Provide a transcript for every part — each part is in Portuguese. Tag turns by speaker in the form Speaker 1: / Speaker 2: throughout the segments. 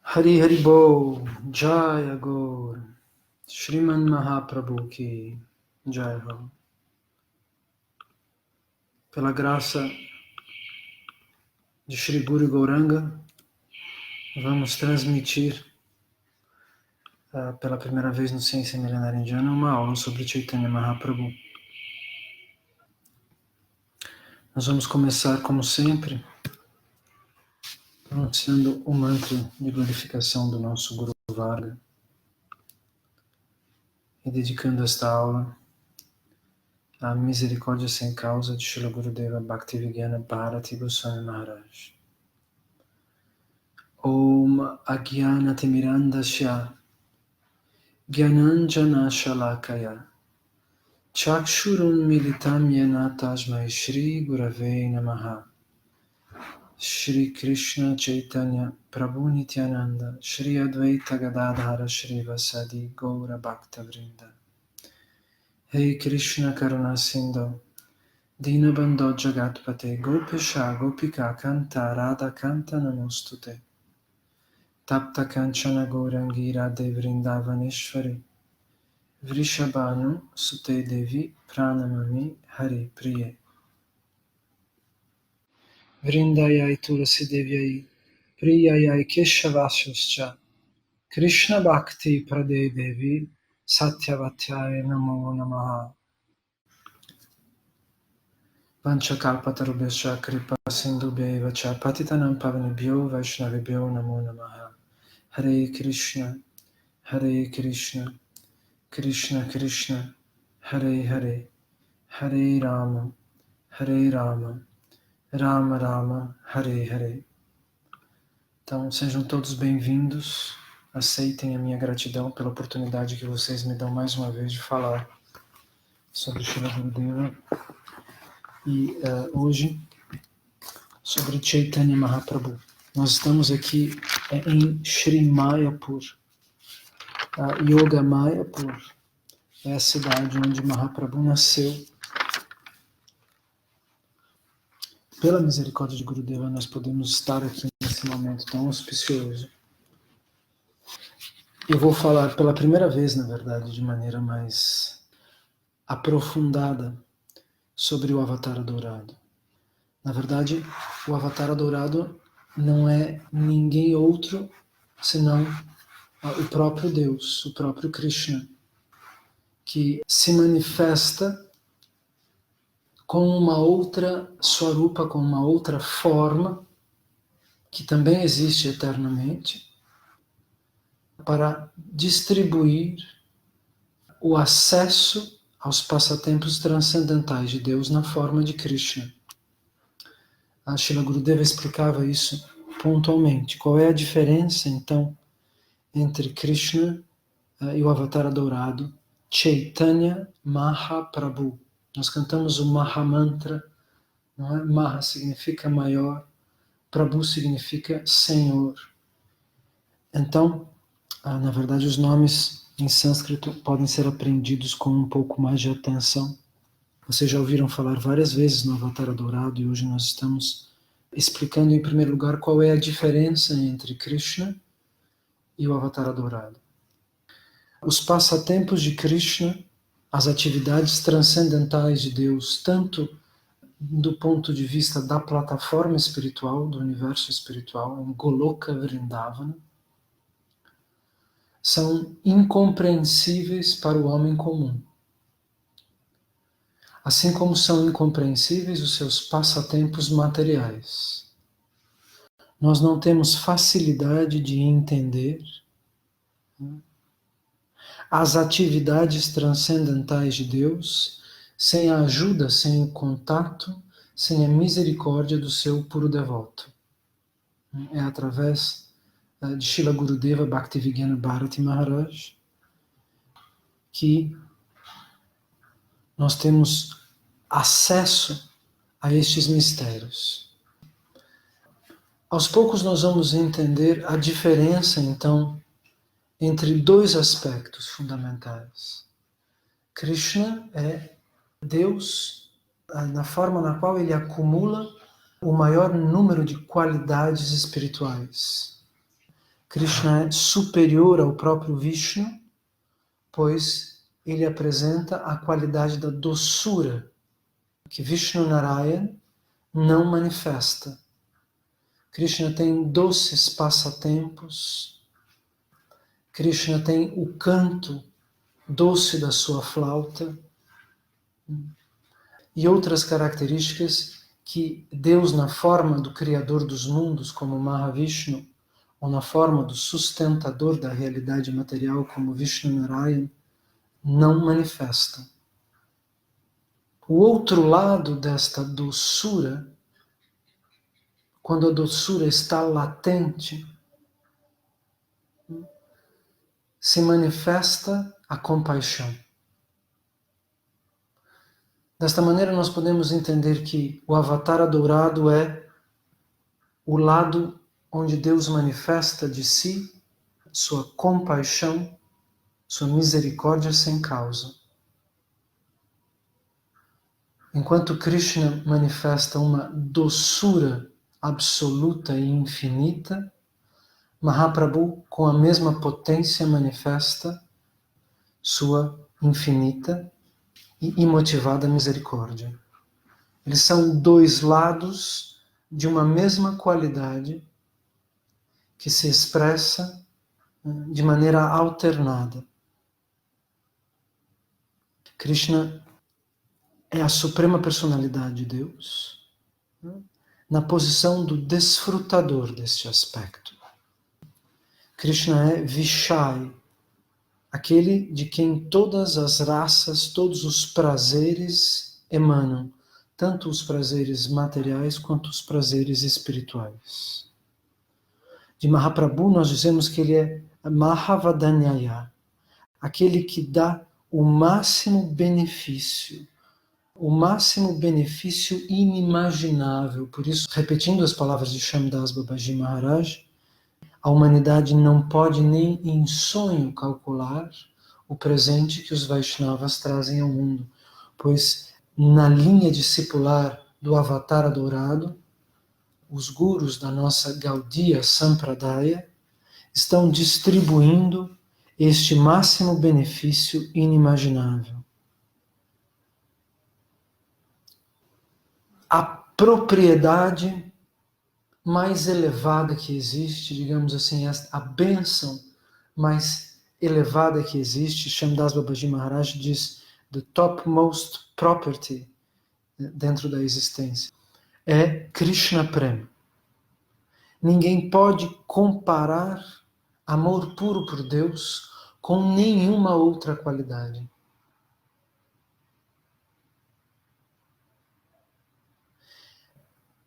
Speaker 1: Hari Hari Bol, Jaya Gaur, Shriman Mahaprabhu ki Jai Ho. Pela graça de Shri Guru Gauranga, vamos transmitir pela primeira vez no Ciência Milenária Indiana uma aula sobre Chaitanya Mahaprabhu. Nós vamos começar, como sempre, pronunciando o mantra de glorificação do nosso Guru Varga e dedicando esta aula à misericórdia sem causa de Srila Gurudeva Bhaktivedanta Bharati Goswami Maharaj. Om Agyanatimirandasya Gyananjana Shalakaya Chakshurun Militam Yena Tasmai Shri Gurave Namaha. Shri Krishna Chaitanya Prabhu Nityananda Shri Advaita Gadadhara Shri Vasadi Gaura Bhakta Vrinda. Hey Krishna Karuna Sindhu Dinabandho Jagatpate Gopesha Gopika Kanta Radha Kanta Namostute Tapta Kanchana Gaurangira Devrindavaneshwari Vrishabhanu Sute Devi Pranamami Hari Priye Vrindayai Tulasi Devyai Priyayai Keshavasya Krishna Bhakti Prade Devi Satyavatyaya Namo Namaha. Vanchakalpatarubhasya Kripa Sindhubheva Cha Patitanam Pavanebhyo Vaishnavibhyo Namo Namaha. Hare Krishna, Hare Krishna, Krishna Krishna, Hare Hare, Hare Rama, Hare Rama, Rama Rama, Hare Hare. Então, sejam todos bem-vindos, aceitem a minha gratidão pela oportunidade que vocês me dão mais uma vez de falar sobre Srila Gurudeva e hoje sobre Chaitanya Mahaprabhu. Nós estamos aqui em Sri Mayapur, Yoga Mayapur é a cidade onde Mahaprabhu nasceu. Pela misericórdia de Gurudeva, nós podemos estar aqui nesse momento tão auspicioso. Eu vou falar pela primeira vez, na verdade, de maneira mais aprofundada sobre o Avatar Dourado. Na verdade, o Avatar Dourado não é ninguém outro senão o próprio Deus, o próprio Krishna, que se manifesta com uma outra swarupa, com uma outra forma, que também existe eternamente, para distribuir o acesso aos passatempos transcendentais de Deus na forma de Krishna. A Srila Gurudeva explicava isso pontualmente. Qual é a diferença, então, entre Krishna e o Avatar Dourado, Chaitanya Mahaprabhu? Nós cantamos o Mahamantra, não é? Maha significa maior, Prabhu significa Senhor. Então, na verdade, os nomes em sânscrito podem ser aprendidos com um pouco mais de atenção. Vocês já ouviram falar várias vezes no Avatar Dourado e hoje nós estamos explicando em primeiro lugar qual é a diferença entre Krishna e o Avatar Dourado. Os passatempos de Krishna, as atividades transcendentais de Deus, tanto do ponto de vista da plataforma espiritual, do universo espiritual, em Goloka Vrindavana, são incompreensíveis para o homem comum. Assim como são incompreensíveis os seus passatempos materiais. Nós não temos facilidade de entender as atividades transcendentais de Deus sem a ajuda, sem o contato, sem a misericórdia do seu puro devoto. É através de Srila Gurudeva Bhaktivedanta Bharati Maharaj que nós temos acesso a estes mistérios. Aos poucos nós vamos entender a diferença, então, entre dois aspectos fundamentais. Krishna é Deus na forma na qual ele acumula o maior número de qualidades espirituais. Krishna é superior ao próprio Vishnu, pois ele apresenta a qualidade da doçura que Vishnu Narayana não manifesta. Krishna tem doces passatempos, Krishna tem o canto doce da sua flauta e outras características que Deus, na forma do Criador dos mundos, como Mahavishnu, ou na forma do sustentador da realidade material, como Vishnu Narayana, não manifesta. O outro lado desta doçura, quando a doçura está latente, se manifesta a compaixão. Desta maneira nós podemos entender que o Avatar dourado é o lado onde Deus manifesta de si sua compaixão, sua misericórdia sem causa. Enquanto Krishna manifesta uma doçura absoluta e infinita, Mahaprabhu, com a mesma potência, manifesta sua infinita e imotivada misericórdia. Eles são dois lados de uma mesma qualidade que se expressa de maneira alternada. Krishna é a suprema personalidade de Deus, na posição do desfrutador deste aspecto. Krishna é Vishai, aquele de quem todas as raças, todos os prazeres emanam, tanto os prazeres materiais quanto os prazeres espirituais. De Mahaprabhu nós dizemos que ele é Mahavadanyaya, aquele que dá o máximo benefício inimaginável. Por isso, repetindo as palavras de Shyamdas Babaji Maharaj, a humanidade não pode nem em sonho calcular o presente que os Vaishnavas trazem ao mundo, pois na linha discipular do Avatar dourado, os gurus da nossa Gaudiya Sampradaya estão distribuindo este máximo benefício inimaginável. A propriedade mais elevada que existe, digamos assim, a bênção mais elevada que existe, Shyamdas Babaji Maharaj diz, the topmost property dentro da existência, é Krishna Prema. Ninguém pode comparar amor puro por Deus com nenhuma outra qualidade.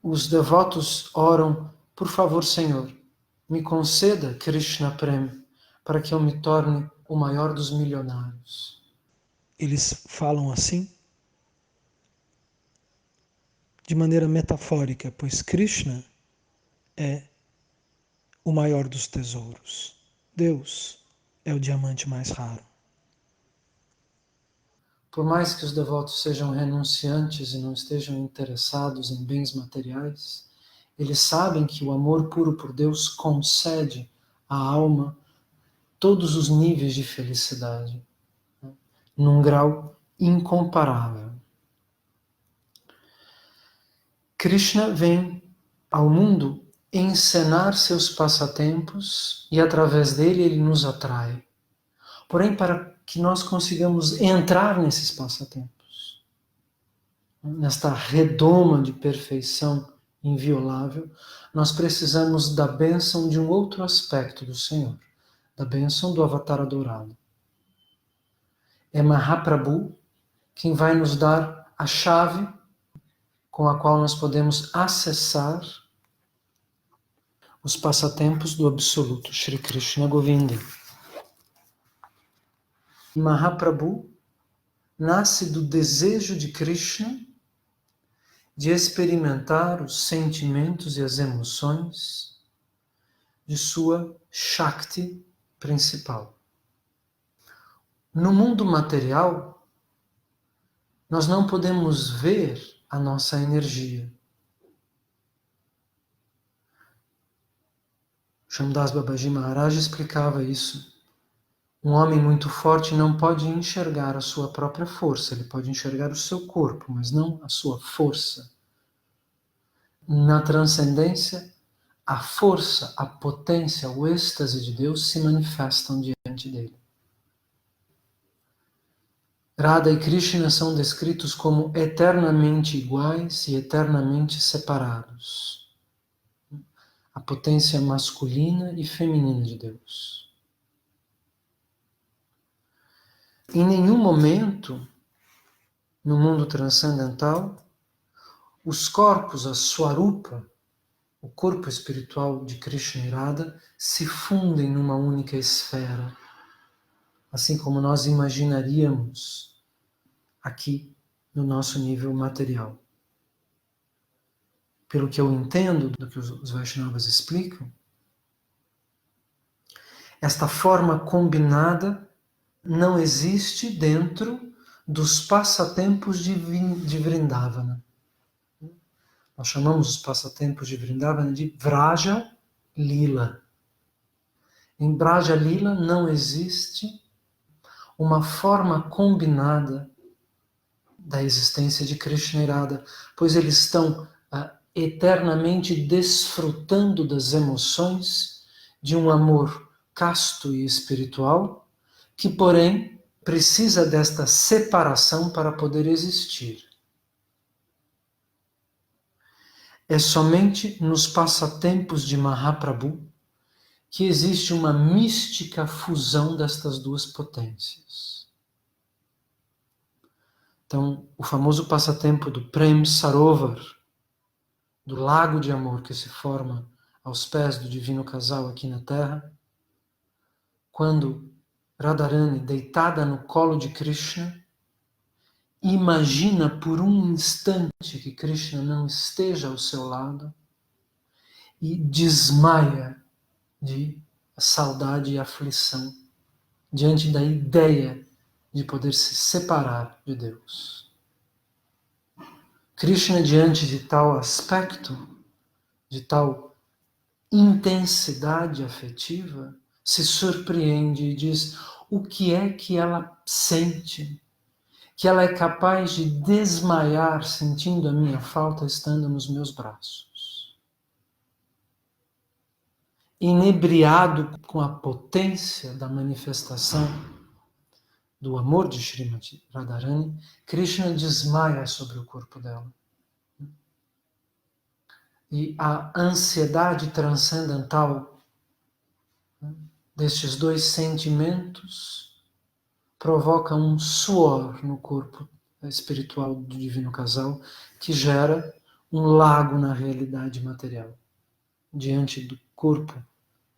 Speaker 1: Os devotos oram, por favor, Senhor, me conceda Krishna Prema, para que eu me torne o maior dos milionários. Eles falam assim de maneira metafórica, pois Krishna é o maior dos tesouros. Deus é o diamante mais raro. Por mais que os devotos sejam renunciantes e não estejam interessados em bens materiais, eles sabem que o amor puro por Deus concede à alma todos os níveis de felicidade, num grau incomparável. Krishna vem ao mundo encenar seus passatempos e através dele ele nos atrai. Porém, para que nós consigamos entrar nesses passatempos, nesta redoma de perfeição inviolável, nós precisamos da bênção de um outro aspecto do Senhor, da bênção do Avatar dourado. É Mahaprabhu quem vai nos dar a chave com a qual nós podemos acessar os passatempos do Absoluto, Shri Krishna Govinda. Mahaprabhu nasce do desejo de Krishna de experimentar os sentimentos e as emoções de sua Shakti principal. No mundo material, nós não podemos ver a nossa energia. Shamdas Babaji Maharaj explicava isso. Um homem muito forte não pode enxergar a sua própria força, ele pode enxergar o seu corpo, mas não a sua força. Na transcendência, a força, a potência, o êxtase de Deus se manifestam diante dele. Radha e Krishna são descritos como eternamente iguais e eternamente separados. A potência masculina e feminina de Deus. Em nenhum momento, no mundo transcendental, os corpos, a Swarupa, o corpo espiritual de Krishna e Radha, se fundem numa única esfera, assim como nós imaginaríamos aqui no nosso nível material. Pelo que eu entendo do que os Vaishnavas explicam, esta forma combinada não existe dentro dos passatempos de Vrindavana. Nós chamamos os passatempos de Vrindavana de Vraja Lila. Em Vraja Lila não existe uma forma combinada da existência de Krishna e Radha, pois eles estão eternamente desfrutando das emoções de um amor casto e espiritual, que, porém, precisa desta separação para poder existir. É somente nos passatempos de Mahaprabhu que existe uma mística fusão destas duas potências. Então, o famoso passatempo do Prem Sarovar, do lago de amor que se forma aos pés do divino casal aqui na Terra, quando Radharani, deitada no colo de Krishna, imagina por um instante que Krishna não esteja ao seu lado e desmaia de saudade e aflição diante da ideia de poder se separar de Deus. Krishna, diante de tal aspecto, de tal intensidade afetiva, se surpreende e diz: o que é que ela sente? Que ela é capaz de desmaiar sentindo a minha falta estando nos meus braços. Inebriado com a potência da manifestação do amor de Srimati Radharani, Krishna desmaia sobre o corpo dela. E a ansiedade transcendental destes dois sentimentos provoca um suor no corpo espiritual do divino casal, que gera um lago na realidade material. Diante do corpo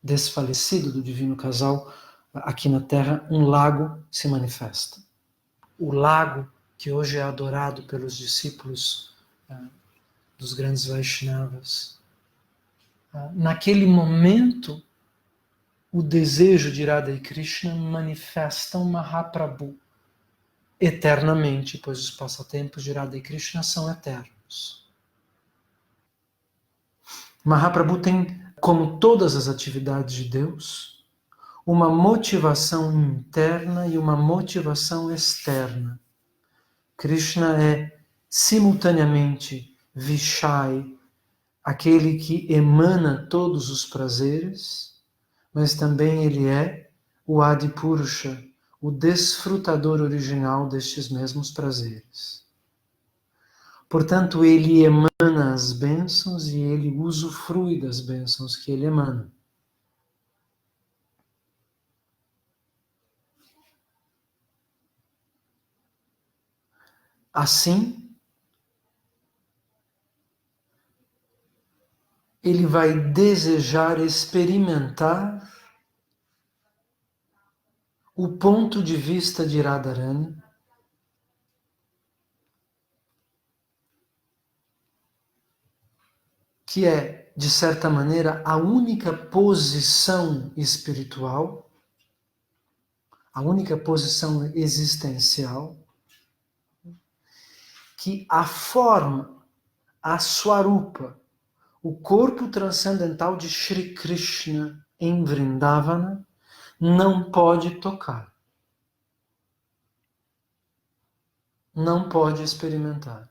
Speaker 1: desfalecido do divino casal, aqui na Terra, um lago se manifesta. O lago que hoje é adorado pelos discípulos dos grandes Vaishnavas. Naquele momento, o desejo de Radha e Krishna manifestam Mahaprabhu eternamente, pois os passatempos de Radha e Krishna são eternos. Mahaprabhu tem, como todas as atividades de Deus, uma motivação interna e uma motivação externa. Krishna é simultaneamente Vishai, aquele que emana todos os prazeres, mas também ele é o Adipurusha, o desfrutador original destes mesmos prazeres. Portanto, ele emana as bênçãos e ele usufrui das bênçãos que ele emana. Assim, ele vai desejar experimentar o ponto de vista de Radharani, que é, de certa maneira, a única posição espiritual, a única posição existencial, que a forma, a Swarupa, o corpo transcendental de Shri Krishna em Vrindavana não pode tocar, não pode experimentar.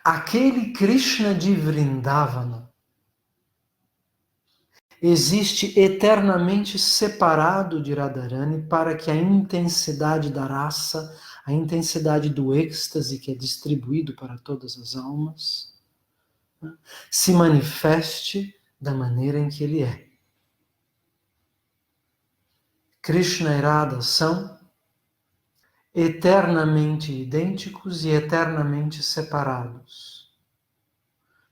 Speaker 1: Aquele Krishna de Vrindavana existe eternamente separado de Radharani para que a intensidade da raça, a intensidade do êxtase que é distribuído para todas as almas, se manifeste da maneira em que ele é. Krishna e Radha são eternamente idênticos e eternamente separados.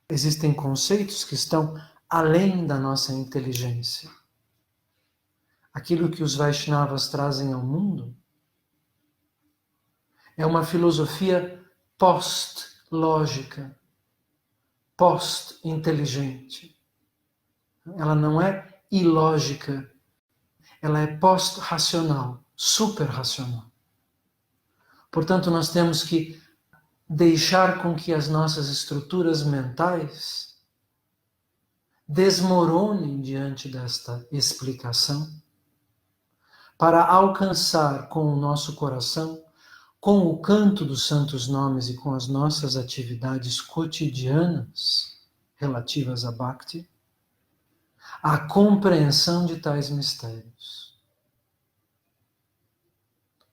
Speaker 1: Existem conceitos que estão além da nossa inteligência. Aquilo que os Vaishnavas trazem ao mundo é uma filosofia post-lógica, post-inteligente. Ela não é ilógica, ela é post-racional, super-racional. Portanto, nós temos que deixar com que as nossas estruturas mentais desmoronem diante desta explicação para alcançar com o nosso coração, com o canto dos santos nomes e com as nossas atividades cotidianas relativas a Bhakti, a compreensão de tais mistérios.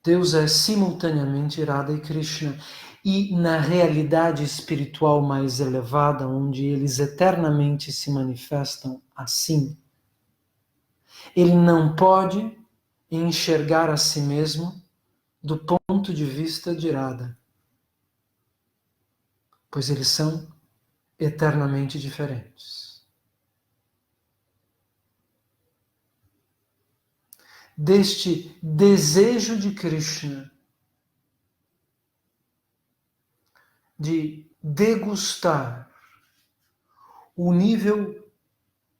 Speaker 1: Deus é simultaneamente Radha e Krishna, e na realidade espiritual mais elevada, onde eles eternamente se manifestam assim, ele não pode enxergar a si mesmo do ponto de vista de Radha, pois eles são eternamente diferentes. Deste desejo de Krishna de degustar o nível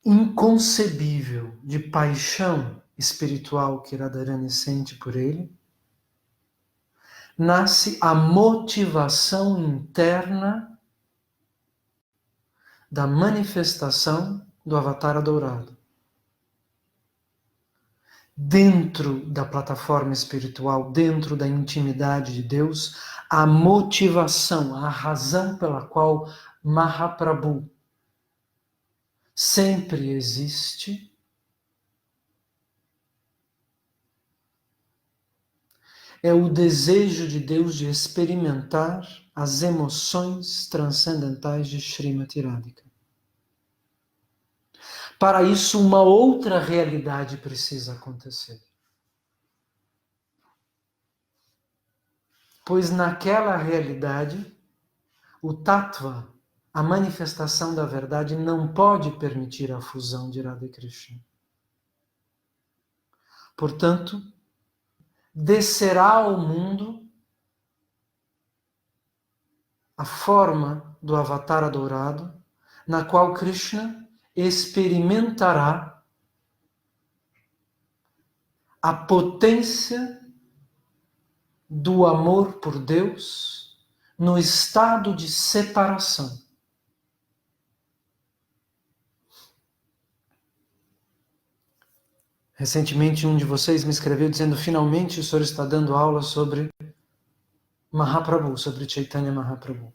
Speaker 1: inconcebível de paixão espiritual que Radharani sente por ele, nasce a motivação interna da manifestação do Avatara Dourado. Dentro da plataforma espiritual, dentro da intimidade de Deus, a motivação, a razão pela qual Mahaprabhu sempre existe, é o desejo de Deus de experimentar as emoções transcendentais de Srimati Radhika. Para isso, uma outra realidade precisa acontecer. Pois naquela realidade, o Tattva, a manifestação da verdade, não pode permitir a fusão de Radha e Krishna. Portanto, descerá ao mundo a forma do Avatara Dourado, na qual Krishna experimentará a potência do amor por Deus no estado de separação. Recentemente um de vocês me escreveu dizendo: finalmente o senhor está dando aula sobre Mahaprabhu, sobre Chaitanya Mahaprabhu.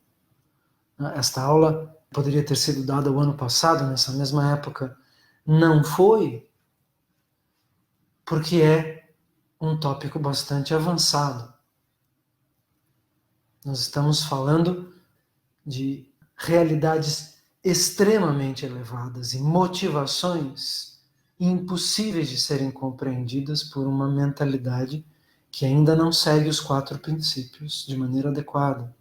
Speaker 1: Esta aula poderia ter sido dada o ano passado, nessa mesma época. Não foi, porque é um tópico bastante avançado. Nós estamos falando de realidades extremamente elevadas e motivações impossíveis de serem compreendidas por uma mentalidade que ainda não segue os 4 princípios de maneira adequada.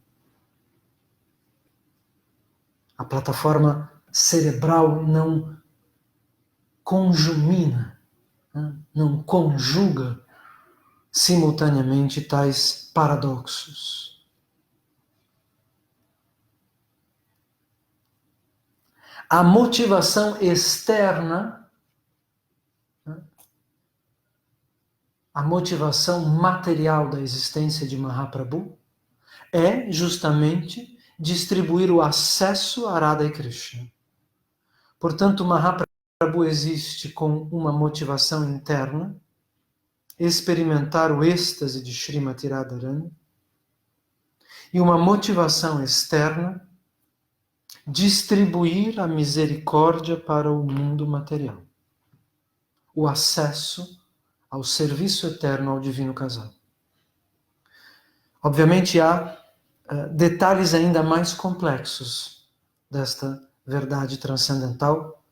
Speaker 1: A plataforma cerebral não conjumina, não conjuga simultaneamente tais paradoxos. A motivação externa, a motivação material da existência de Mahaprabhu é justamente distribuir o acesso a Radha e Krishna. Portanto, Mahaprabhu existe com uma motivação interna, experimentar o êxtase de Srimati Radharani, e uma motivação externa, distribuir a misericórdia para o mundo material. O acesso ao serviço eterno ao Divino Casal. Obviamente há detalhes ainda mais complexos desta verdade transcendental.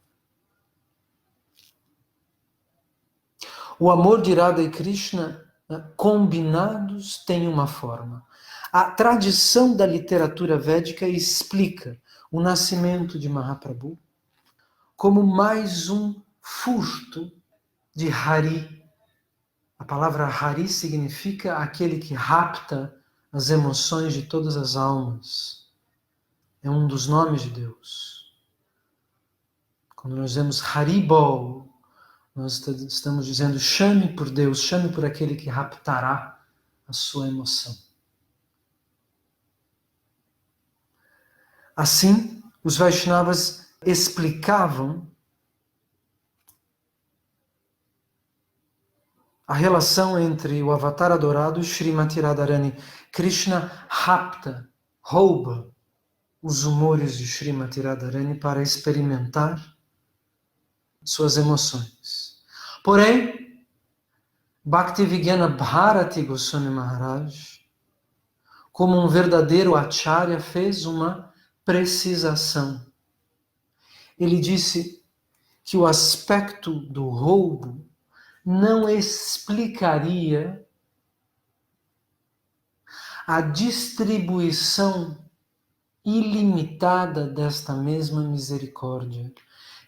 Speaker 1: O amor de Radha e Krishna combinados tem uma forma. A tradição da literatura védica explica o nascimento de Mahaprabhu como mais um furto de Hari. A palavra Hari significa aquele que rapta as emoções de todas as almas. É um dos nomes de Deus. Quando nós vemos Haribol, nós estamos dizendo, chame por Deus, chame por aquele que raptará a sua emoção. Assim, os Vaishnavas explicavam a relação entre o Avatar adorado e Srimati Radharani. Krishna rapta, rouba os humores de Srimati Radharani para experimentar suas emoções. Porém, Bhaktivedanta Bharati Goswami Maharaj, como um verdadeiro acharya, fez uma precisação. Ele disse que o aspecto do roubo não explicaria a distribuição ilimitada desta mesma misericórdia.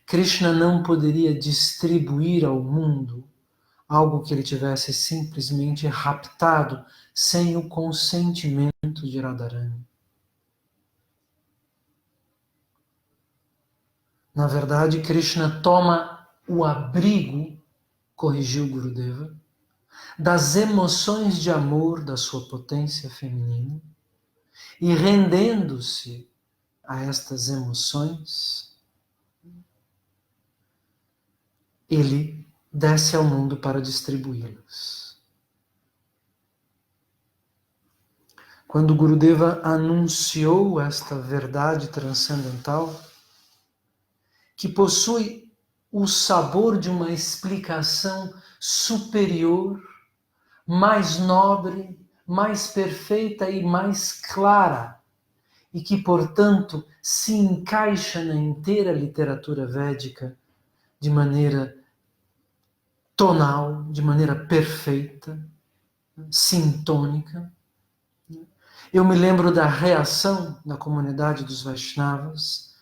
Speaker 1: Krishna não poderia distribuir ao mundo algo que ele tivesse simplesmente raptado sem o consentimento de Radharani. Na verdade, Krishna toma o abrigo, corrigiu Gurudeva, das emoções de amor da sua potência feminina e, rendendo-se a estas emoções, ele desce ao mundo para distribuí-las. Quando Gurudeva anunciou esta verdade transcendental, que possui o sabor de uma explicação superior, mais nobre, mais perfeita e mais clara, e que, portanto, se encaixa na inteira literatura védica de maneira tonal, de maneira perfeita, sintônica. Eu me lembro da reação da comunidade dos Vaishnavas,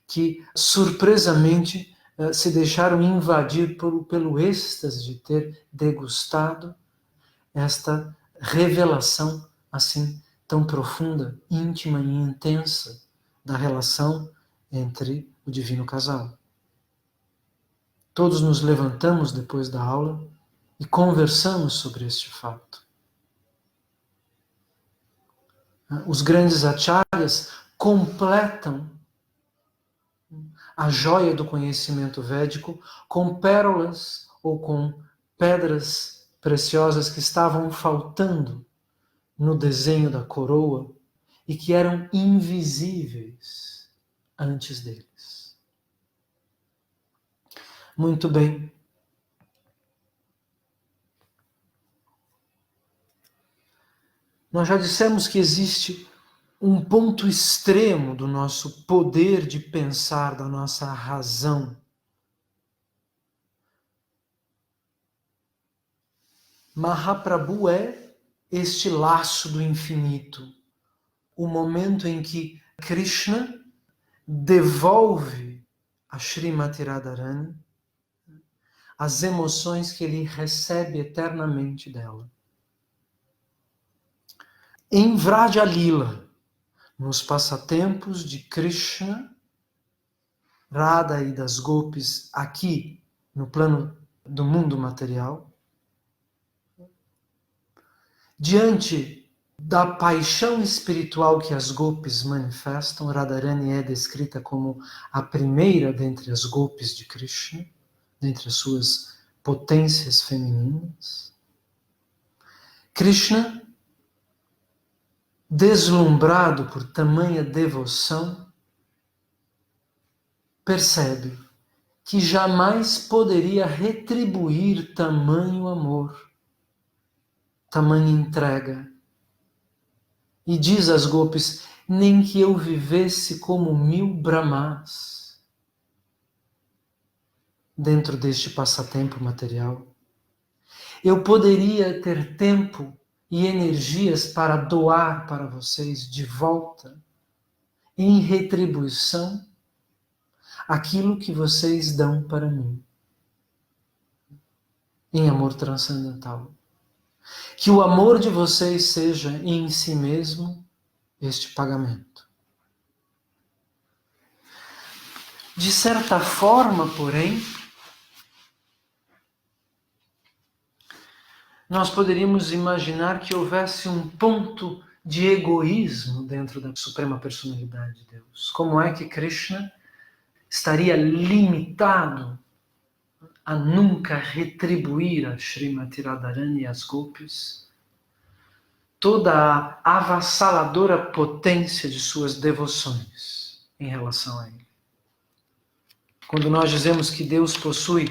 Speaker 1: que surpresamente se deixaram invadir pelo êxtase de ter degustado esta revelação assim tão profunda, íntima e intensa da relação entre o Divino Casal. Todos nos levantamos depois da aula e conversamos sobre este fato. Os grandes acharyas completam a joia do conhecimento védico com pérolas ou com pedras preciosas que estavam faltando no desenho da coroa e que eram invisíveis antes deles. Muito bem. Nós já dissemos que existe um ponto extremo do nosso poder de pensar, da nossa razão. Mahaprabhu é este laço do infinito, o momento em que Krishna devolve a Srimati Radharani as emoções que ele recebe eternamente dela. Em Vraja Lila, nos passatempos de Krishna, Radha e das Gopis aqui no plano do mundo material, diante da paixão espiritual que as gopis manifestam. Radharani é descrita como a primeira dentre as gopis de Krishna, dentre as suas potências femininas. Krishna, deslumbrado por tamanha devoção, percebe que jamais poderia retribuir tamanho amor, tamanha entrega. E diz às gopis: nem que eu vivesse como 1000 brahmas dentro deste passatempo material, eu poderia ter tempo e energias para doar para vocês de volta, em retribuição, aquilo que vocês dão para mim, em amor transcendental. Que o amor de vocês seja em si mesmo este pagamento. De certa forma, porém, nós poderíamos imaginar que houvesse um ponto de egoísmo dentro da Suprema Personalidade de Deus. Como é que Krishna estaria limitado a nunca retribuir a Srimati Radharani e as gopis toda a avassaladora potência de suas devoções em relação a ele? Quando nós dizemos que Deus possui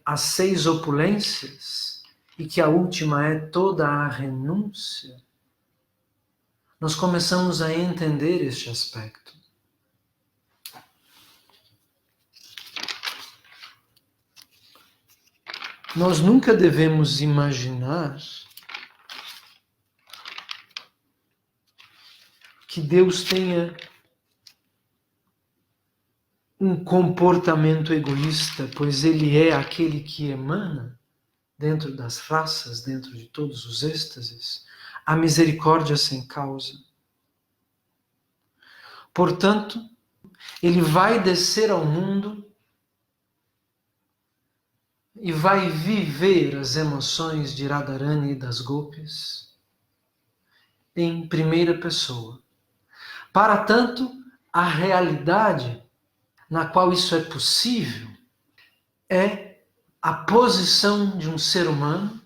Speaker 1: as 6 opulências e que a última é toda a renúncia, nós começamos a entender este aspecto. Nós nunca devemos imaginar que Deus tenha um comportamento egoísta, pois Ele é aquele que emana, dentro das raças, dentro de todos os êxtases, a misericórdia sem causa. Portanto, Ele vai descer ao mundo e vai viver as emoções de Radharani e das gopis em primeira pessoa. Para tanto, a realidade na qual isso é possível é a posição de um ser humano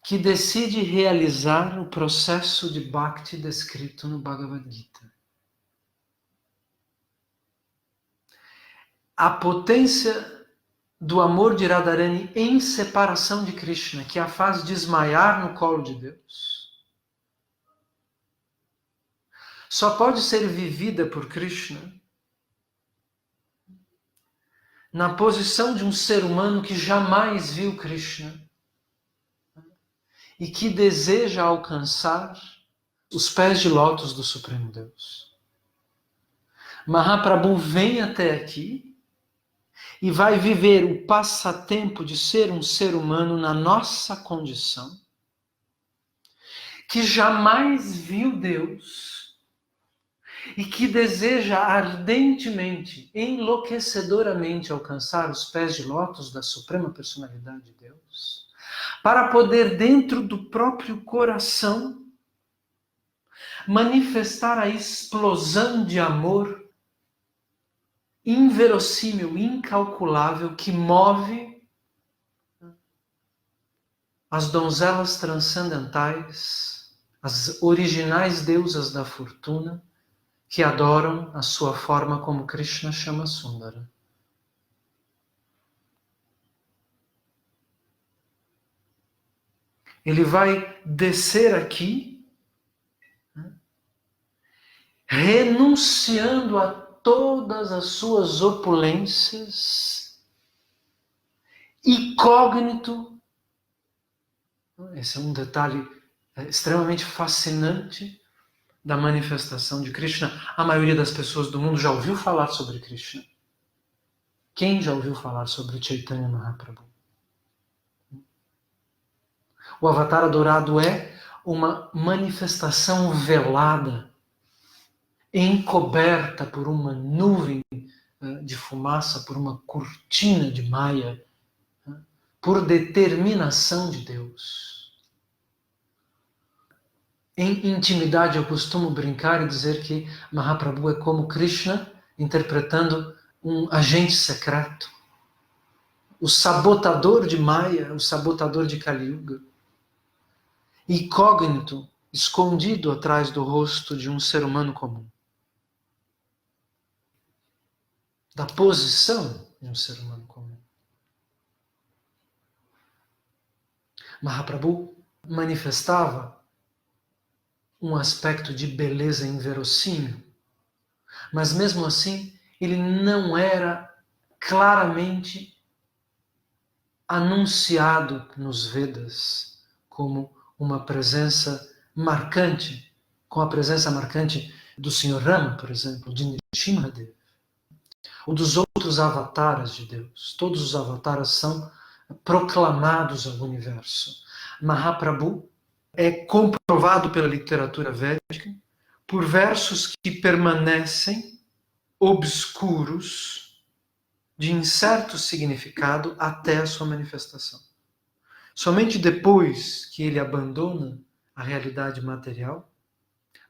Speaker 1: que decide realizar o processo de Bhakti descrito no Bhagavad Gita. A potência do amor de Radharani em separação de Krishna, que a faz desmaiar no colo de Deus, só pode ser vivida por Krishna na posição de um ser humano que jamais viu Krishna e que deseja alcançar os pés de lótus do Supremo Deus. Mahaprabhu vem até aqui e vai viver o passatempo de ser um ser humano na nossa condição, que jamais viu Deus e que deseja ardentemente, enlouquecedoramente alcançar os pés de lótus da Suprema Personalidade de Deus, para poder, dentro do próprio coração, manifestar a explosão de amor inverossímil, incalculável, que move as donzelas transcendentais, as originais deusas da fortuna, que adoram a sua forma como Krishna chama Sundara. Ele vai descer aqui, renunciando a todas as suas opulências, incógnito. Esse é um detalhe extremamente fascinante da manifestação de Krishna. A maioria das pessoas do mundo já ouviu falar sobre Krishna. Quem já ouviu falar sobre Chaitanya Mahaprabhu? O Avatar Dourado é uma manifestação velada, encoberta por uma nuvem de fumaça, por uma cortina de Maya, por determinação de Deus. Em intimidade eu costumo brincar e dizer que Mahaprabhu é como Krishna interpretando um agente secreto, o sabotador de Maya, o sabotador de Kali Yuga, incógnito, escondido atrás do rosto de um ser humano comum, da posição de um ser humano comum. Mahaprabhu manifestava um aspecto de beleza inverossímil, mas mesmo assim ele não era claramente anunciado nos Vedas como uma presença marcante, com a presença marcante do Sr. Rama, por exemplo, de Nrsimhadev, ou dos outros avataras de Deus. Todos os avataras são proclamados ao universo. Mahaprabhu é comprovado pela literatura védica por versos que permanecem obscuros, de incerto significado, até a sua manifestação. Somente depois que ele abandona a realidade material,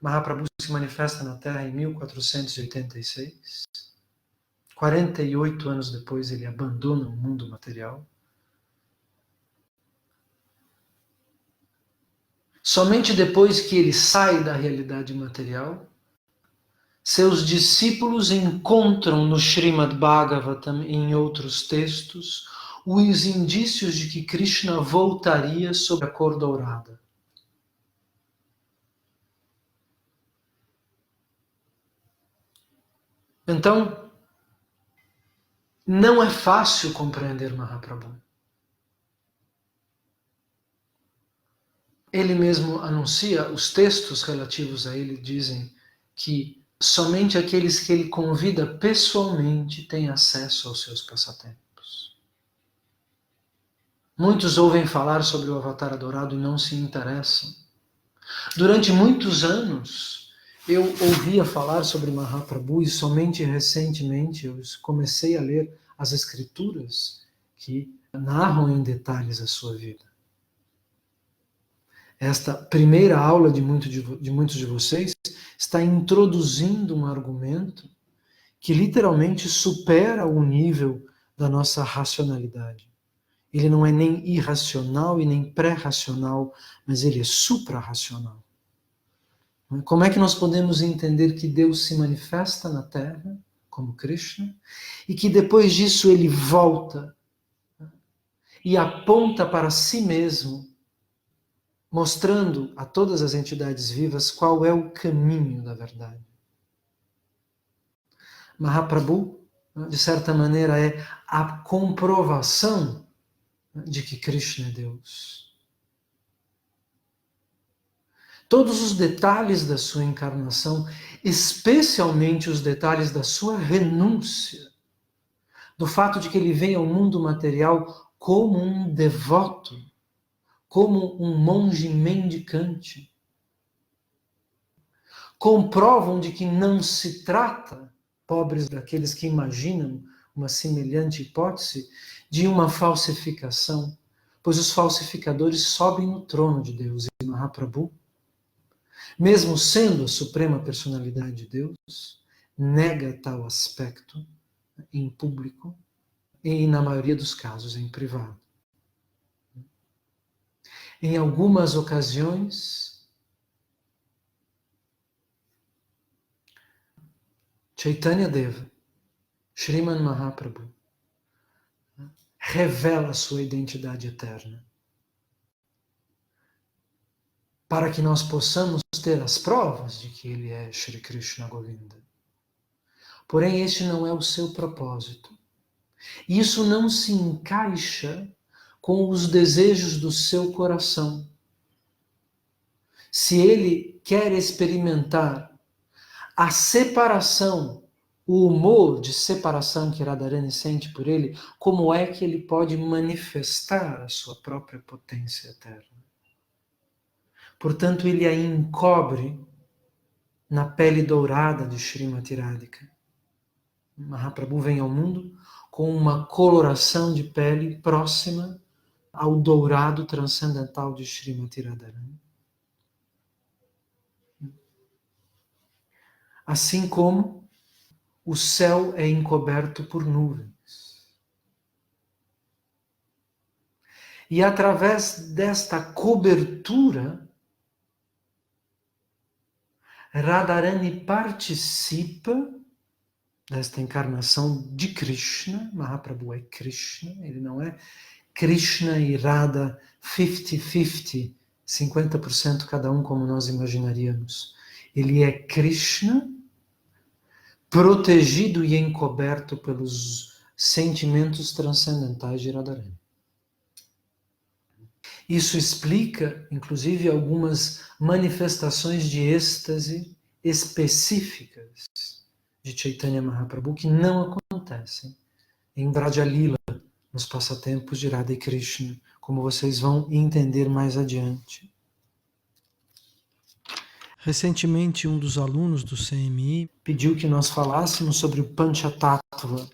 Speaker 1: Mahaprabhu se manifesta na Terra em 1486. 48 anos depois ele abandona o mundo material. Somente depois que ele sai da realidade material, seus discípulos encontram no Srimad Bhagavatam e em outros textos os indícios de que Krishna voltaria sob a cor dourada. Então, não é fácil compreender Mahaprabhu. Ele mesmo anuncia, os textos relativos a ele dizem que somente aqueles que ele convida pessoalmente têm acesso aos seus passatempos. Muitos ouvem falar sobre o Avatar Adorado e não se interessam. Durante muitos anos, eu ouvia falar sobre Mahaprabhu e somente recentemente eu comecei a ler as escrituras que narram em detalhes a sua vida. Esta primeira aula de muitos de vocês está introduzindo um argumento que literalmente supera o nível da nossa racionalidade. Ele não é nem irracional e nem pré-racional, mas ele é supra-racional. Como é que nós podemos entender que Deus se manifesta na Terra, como Krishna, e que depois disso ele volta e aponta para si mesmo, mostrando a todas as entidades vivas qual é o caminho da verdade? Mahaprabhu, de certa maneira, é a comprovação de que Krishna é Deus. Todos os detalhes da sua encarnação, especialmente os detalhes da sua renúncia, do fato de que ele vem ao mundo material como um devoto, como um monge mendicante, comprovam de que não se trata, pobres daqueles que imaginam uma semelhante hipótese, de uma falsificação, pois os falsificadores sobem no trono de Deus. E Mahaprabhu, mesmo sendo a suprema personalidade de Deus, nega tal aspecto em público e, na maioria dos casos, em privado. Em algumas ocasiões, Chaitanya Deva, Sriman Mahaprabhu, revela sua identidade eterna, para que nós possamos ter as provas de que ele é Shri Krishna Govinda. Porém, este não é o seu propósito. Isso não se encaixa com os desejos do seu coração. Se ele quer experimentar a separação, o humor de separação que Radharani sente por ele, como é que ele pode manifestar a sua própria potência eterna? Portanto, ele a encobre na pele dourada de Srimati Radhika. Mahaprabhu vem ao mundo com uma coloração de pele próxima ao dourado transcendental de Srimati Radharani. Assim como o céu é encoberto por nuvens. E através desta cobertura, Radharani participa desta encarnação de Krishna. Mahaprabhu é Krishna, ele não é Krishna e Radha 50-50, 50% cada um como nós imaginaríamos. Ele é Krishna, protegido e encoberto pelos sentimentos transcendentais de Radharani. Isso explica, inclusive, algumas manifestações de êxtase específicas de Chaitanya Mahaprabhu que não acontecem em Brajalila, nos passatempos de Radha e Krishna, como vocês vão entender mais adiante. Recentemente, um dos alunos do CMI pediu que nós falássemos sobre o Panchatattva,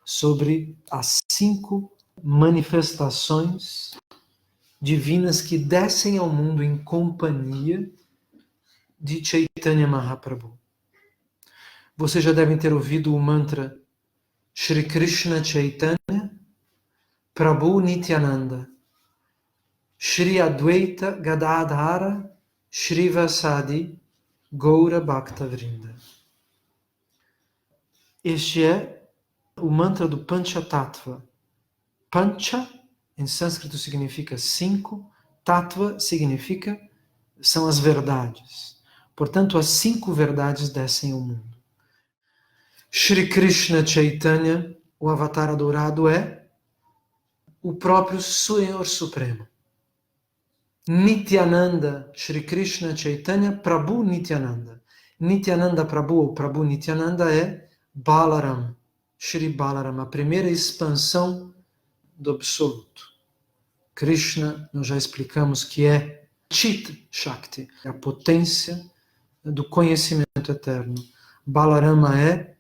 Speaker 1: sobre as 5 manifestações divinas que descem ao mundo em companhia de Chaitanya Mahaprabhu. Vocês já devem ter ouvido o mantra Shri Krishna Chaitanya Prabhu Nityananda Shri Advaita Gadadhara Shrivasadi Gaura Bhakta Vrinda. Este é o mantra do Panchatattva. Pancha, em sânscrito, significa 5. Tattva significa, são as verdades. Portanto, as 5 verdades descem ao mundo. Shri Krishna Chaitanya, o avatar dourado, é o próprio Senhor Supremo. Nityananda, Shri Krishna Chaitanya, Prabhu Nityananda. Nityananda Prabhu, ou Prabhu Nityananda, é Balaram, Shri Balaram, a primeira expansão do Absoluto. Krishna, nós já explicamos que é Chit Shakti, a potência do conhecimento eterno. Balarama é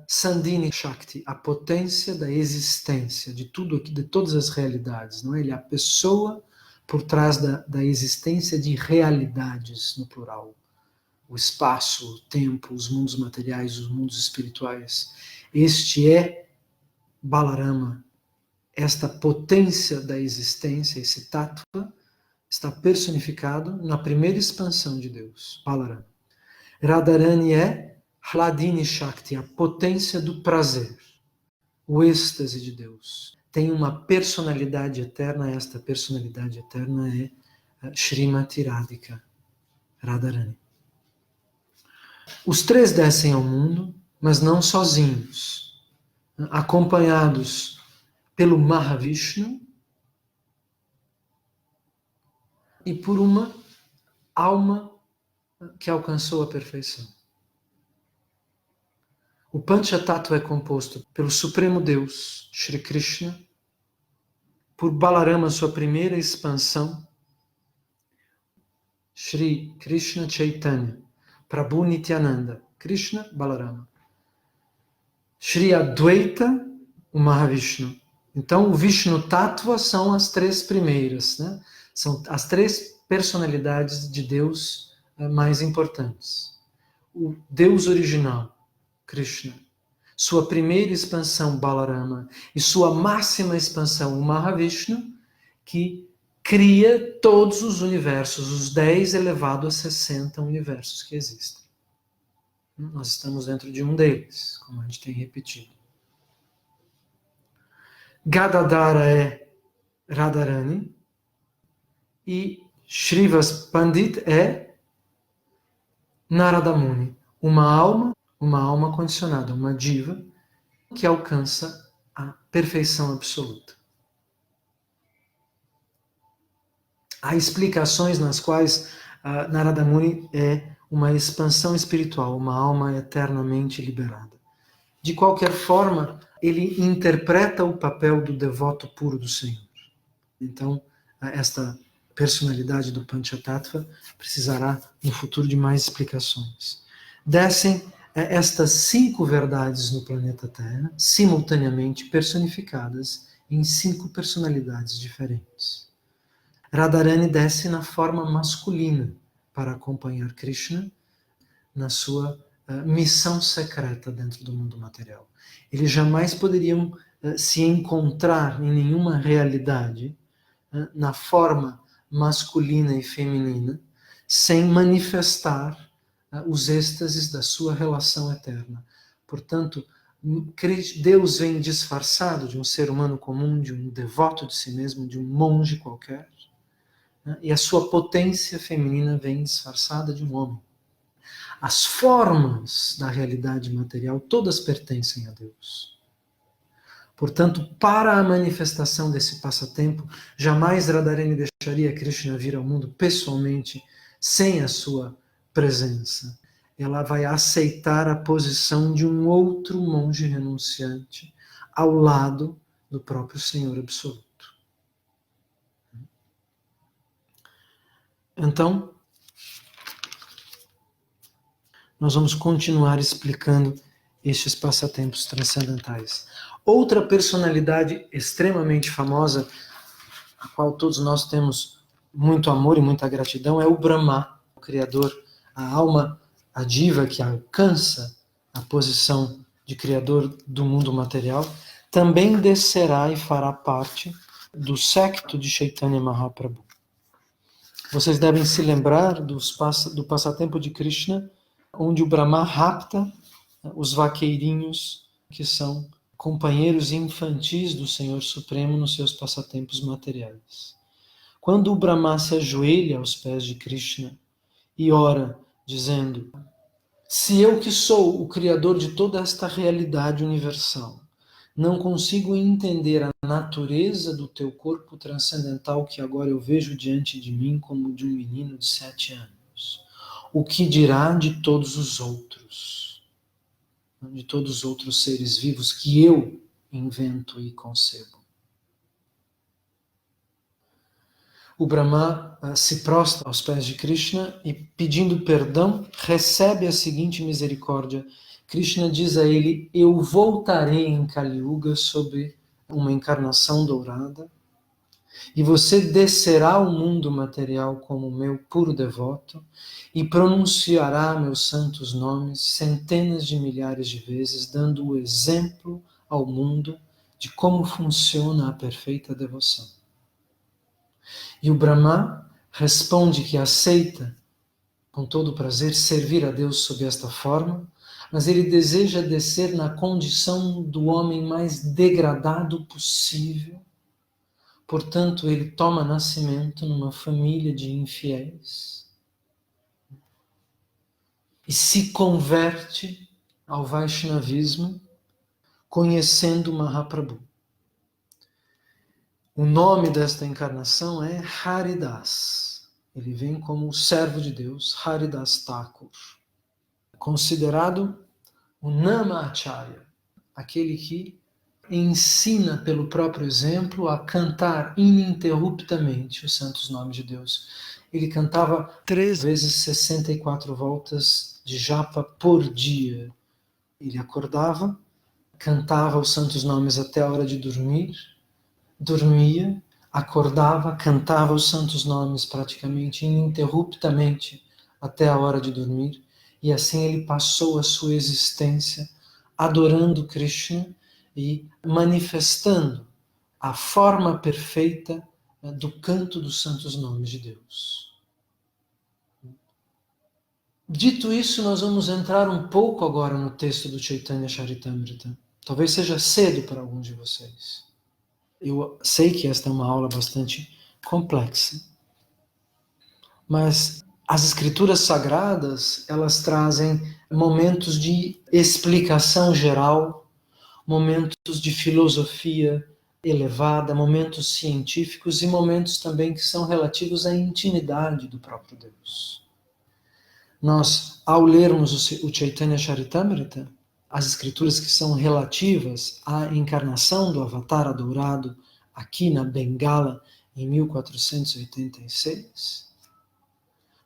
Speaker 1: Sandhini Shakti, a potência da existência, de tudo, de todas as realidades. Não é? Ele é a pessoa por trás da existência de realidades, no plural. O espaço, o tempo, os mundos materiais, os mundos espirituais. Este é Balarama. Esta potência da existência, esse tattva, está personificado na primeira expansão de Deus, Balarama. Radharani é Hladini Shakti, a potência do prazer, o êxtase de Deus. Tem uma personalidade eterna, esta personalidade eterna é Srimati Radhika, Radharani. Os 3 descem ao mundo, mas não sozinhos, acompanhados pelo Mahavishnu e por uma alma que alcançou a perfeição. O Panchatattva é composto pelo Supremo Deus, Shri Krishna, por Balarama, sua primeira expansão, Shri Krishna Chaitanya, Prabhu Nityananda, Krishna, Balarama, Shri Advaita, o Mahavishnu. Então, o Vishnu Tattva são as 3 primeiras, né? São as 3 personalidades de Deus mais importantes. O Deus original, Krishna, sua primeira expansão, Balarama, e sua máxima expansão, o Mahavishnu, que cria todos os universos, os 10 elevado a 60 universos que existem. Nós estamos dentro de um deles, como a gente tem repetido. Gadadhara é Radharani e Shrivas Pandit é Narada Muni, uma alma condicionada, uma diva que alcança a perfeição absoluta. Há explicações nas quais Narada Muni é uma expansão espiritual, uma alma eternamente liberada. De qualquer forma, ele interpreta o papel do devoto puro do Senhor. Então, esta personalidade do Panchatattva precisará, no futuro, de mais explicações. Descem estas 5 verdades no planeta Terra, simultaneamente personificadas em 5 personalidades diferentes. Radharani desce na forma masculina para acompanhar Krishna na sua missão secreta dentro do mundo material. Eles jamais poderiam se encontrar em nenhuma realidade na forma masculina e feminina sem manifestar os êxtases da sua relação eterna. Portanto, Deus vem disfarçado de um ser humano comum, de um devoto de si mesmo, de um monge qualquer, e a sua potência feminina vem disfarçada de um homem. As formas da realidade material todas pertencem a Deus. Portanto, para a manifestação desse passatempo, jamais Radharani deixaria Krishna vir ao mundo pessoalmente, sem a sua presença. Ela vai aceitar a posição de um outro monge renunciante ao lado do próprio Senhor Absoluto. Então, nós vamos continuar explicando estes passatempos transcendentais. Outra personalidade extremamente famosa, a qual todos nós temos muito amor e muita gratidão, é o Brahma, o Criador, a alma, a diva que alcança a posição de Criador do mundo material, também descerá e fará parte do séquito de Chaitanya Mahaprabhu. Vocês devem se lembrar do passatempo de Krishna, onde o Brahma rapta os vaqueirinhos que são companheiros infantis do Senhor Supremo nos seus passatempos materiais. Quando o Brahma se ajoelha aos pés de Krishna e ora, dizendo: se eu que sou o Criador de toda esta realidade universal, não consigo entender a natureza do teu corpo transcendental que agora eu vejo diante de mim como de um menino de 7 anos, o que dirá de todos os outros? De todos os outros seres vivos que eu invento e concebo. O Brahma se prostra aos pés de Krishna e, pedindo perdão, recebe a seguinte misericórdia. Krishna diz a ele: eu voltarei em Kali Yuga sob uma encarnação dourada e você descerá ao mundo material como meu puro devoto e pronunciará meus santos nomes centenas de milhares de vezes, dando o exemplo ao mundo de como funciona a perfeita devoção. E o Brahma responde que aceita com todo prazer servir a Deus sob esta forma, mas ele deseja descer na condição do homem mais degradado possível. Portanto, ele toma nascimento numa família de infiéis e se converte ao Vaishnavismo, conhecendo Mahaprabhu. O nome desta encarnação é Haridas. Ele vem como o servo de Deus, Haridas Thakur, considerado o Namacharya, aquele que ensina pelo próprio exemplo a cantar ininterruptamente os santos nomes de Deus. Ele cantava 3 vezes 64 voltas de japa por dia. Ele acordava, cantava os santos nomes até a hora de dormir, dormia, acordava, cantava os santos nomes praticamente ininterruptamente até a hora de dormir, e assim ele passou a sua existência adorando Krishna e manifestando a forma perfeita do canto dos santos nomes de Deus. Dito isso, nós vamos entrar um pouco agora no texto do Chaitanya Charitamrita. Talvez seja cedo para alguns de vocês. Eu sei que esta é uma aula bastante complexa, mas as escrituras sagradas, elas trazem momentos de explicação geral, momentos de filosofia elevada, momentos científicos e momentos também que são relativos à intimidade do próprio Deus. Nós, ao lermos o Chaitanya Charitamrita, as escrituras que são relativas à encarnação do Avatar dourado aqui na Bengala em 1486,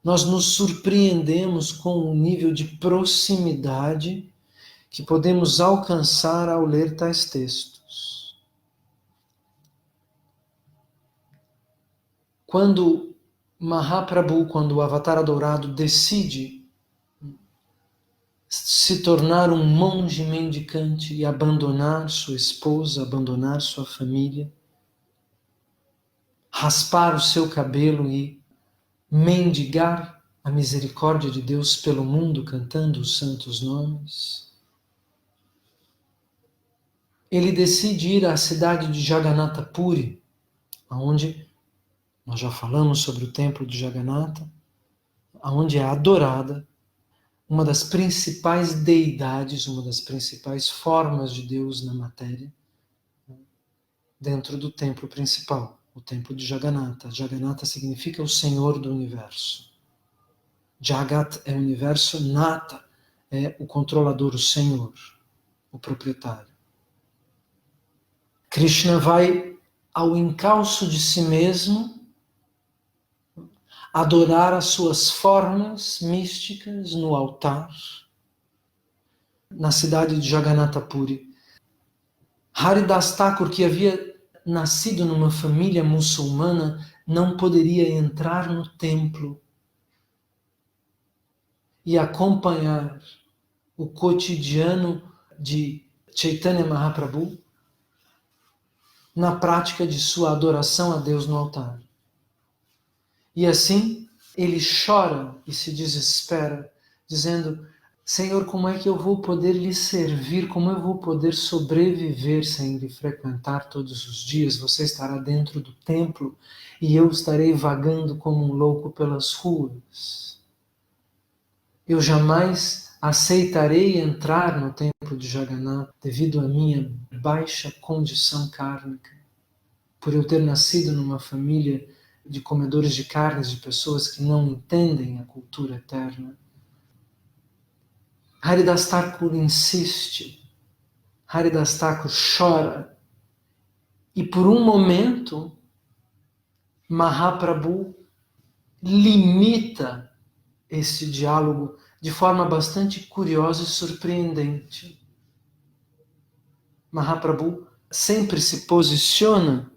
Speaker 1: nós nos surpreendemos com o nível de proximidade que podemos alcançar ao ler tais textos. Quando Mahaprabhu, quando o Avatar Dourado decide se tornar um monge mendicante e abandonar sua esposa, abandonar sua família, raspar o seu cabelo e mendigar a misericórdia de Deus pelo mundo, cantando os santos nomes, ele decide ir à cidade de Jagannatha Puri, onde nós já falamos sobre o templo de Jagannatha, onde é adorada uma das principais deidades, uma das principais formas de Deus na matéria, dentro do templo principal, o templo de Jagannatha. Jagannatha significa o Senhor do Universo. Jagat é o universo, Natha é o controlador, o Senhor, o proprietário. Krishna vai ao encalço de si mesmo adorar as suas formas místicas no altar, na cidade de Jagannatha Puri. Haridas Thakur, que havia nascido numa família muçulmana, não poderia entrar no templo e acompanhar o cotidiano de Chaitanya Mahaprabhu na prática de sua adoração a Deus no altar. E assim, ele chora e se desespera, dizendo: Senhor, como é que eu vou poder lhe servir? Como eu vou poder sobreviver sem lhe frequentar todos os dias? Você estará dentro do templo e eu estarei vagando como um louco pelas ruas. Eu jamais aceitarei entrar no templo de Jagannatha devido à minha baixa condição kármica, por eu ter nascido numa família de comedores de carnes, de pessoas que não entendem a cultura eterna. Haridas Thakur insiste, Haridas Thakur chora, e por um momento Mahaprabhu limita esse diálogo de forma bastante curiosa e surpreendente. Mahaprabhu sempre se posiciona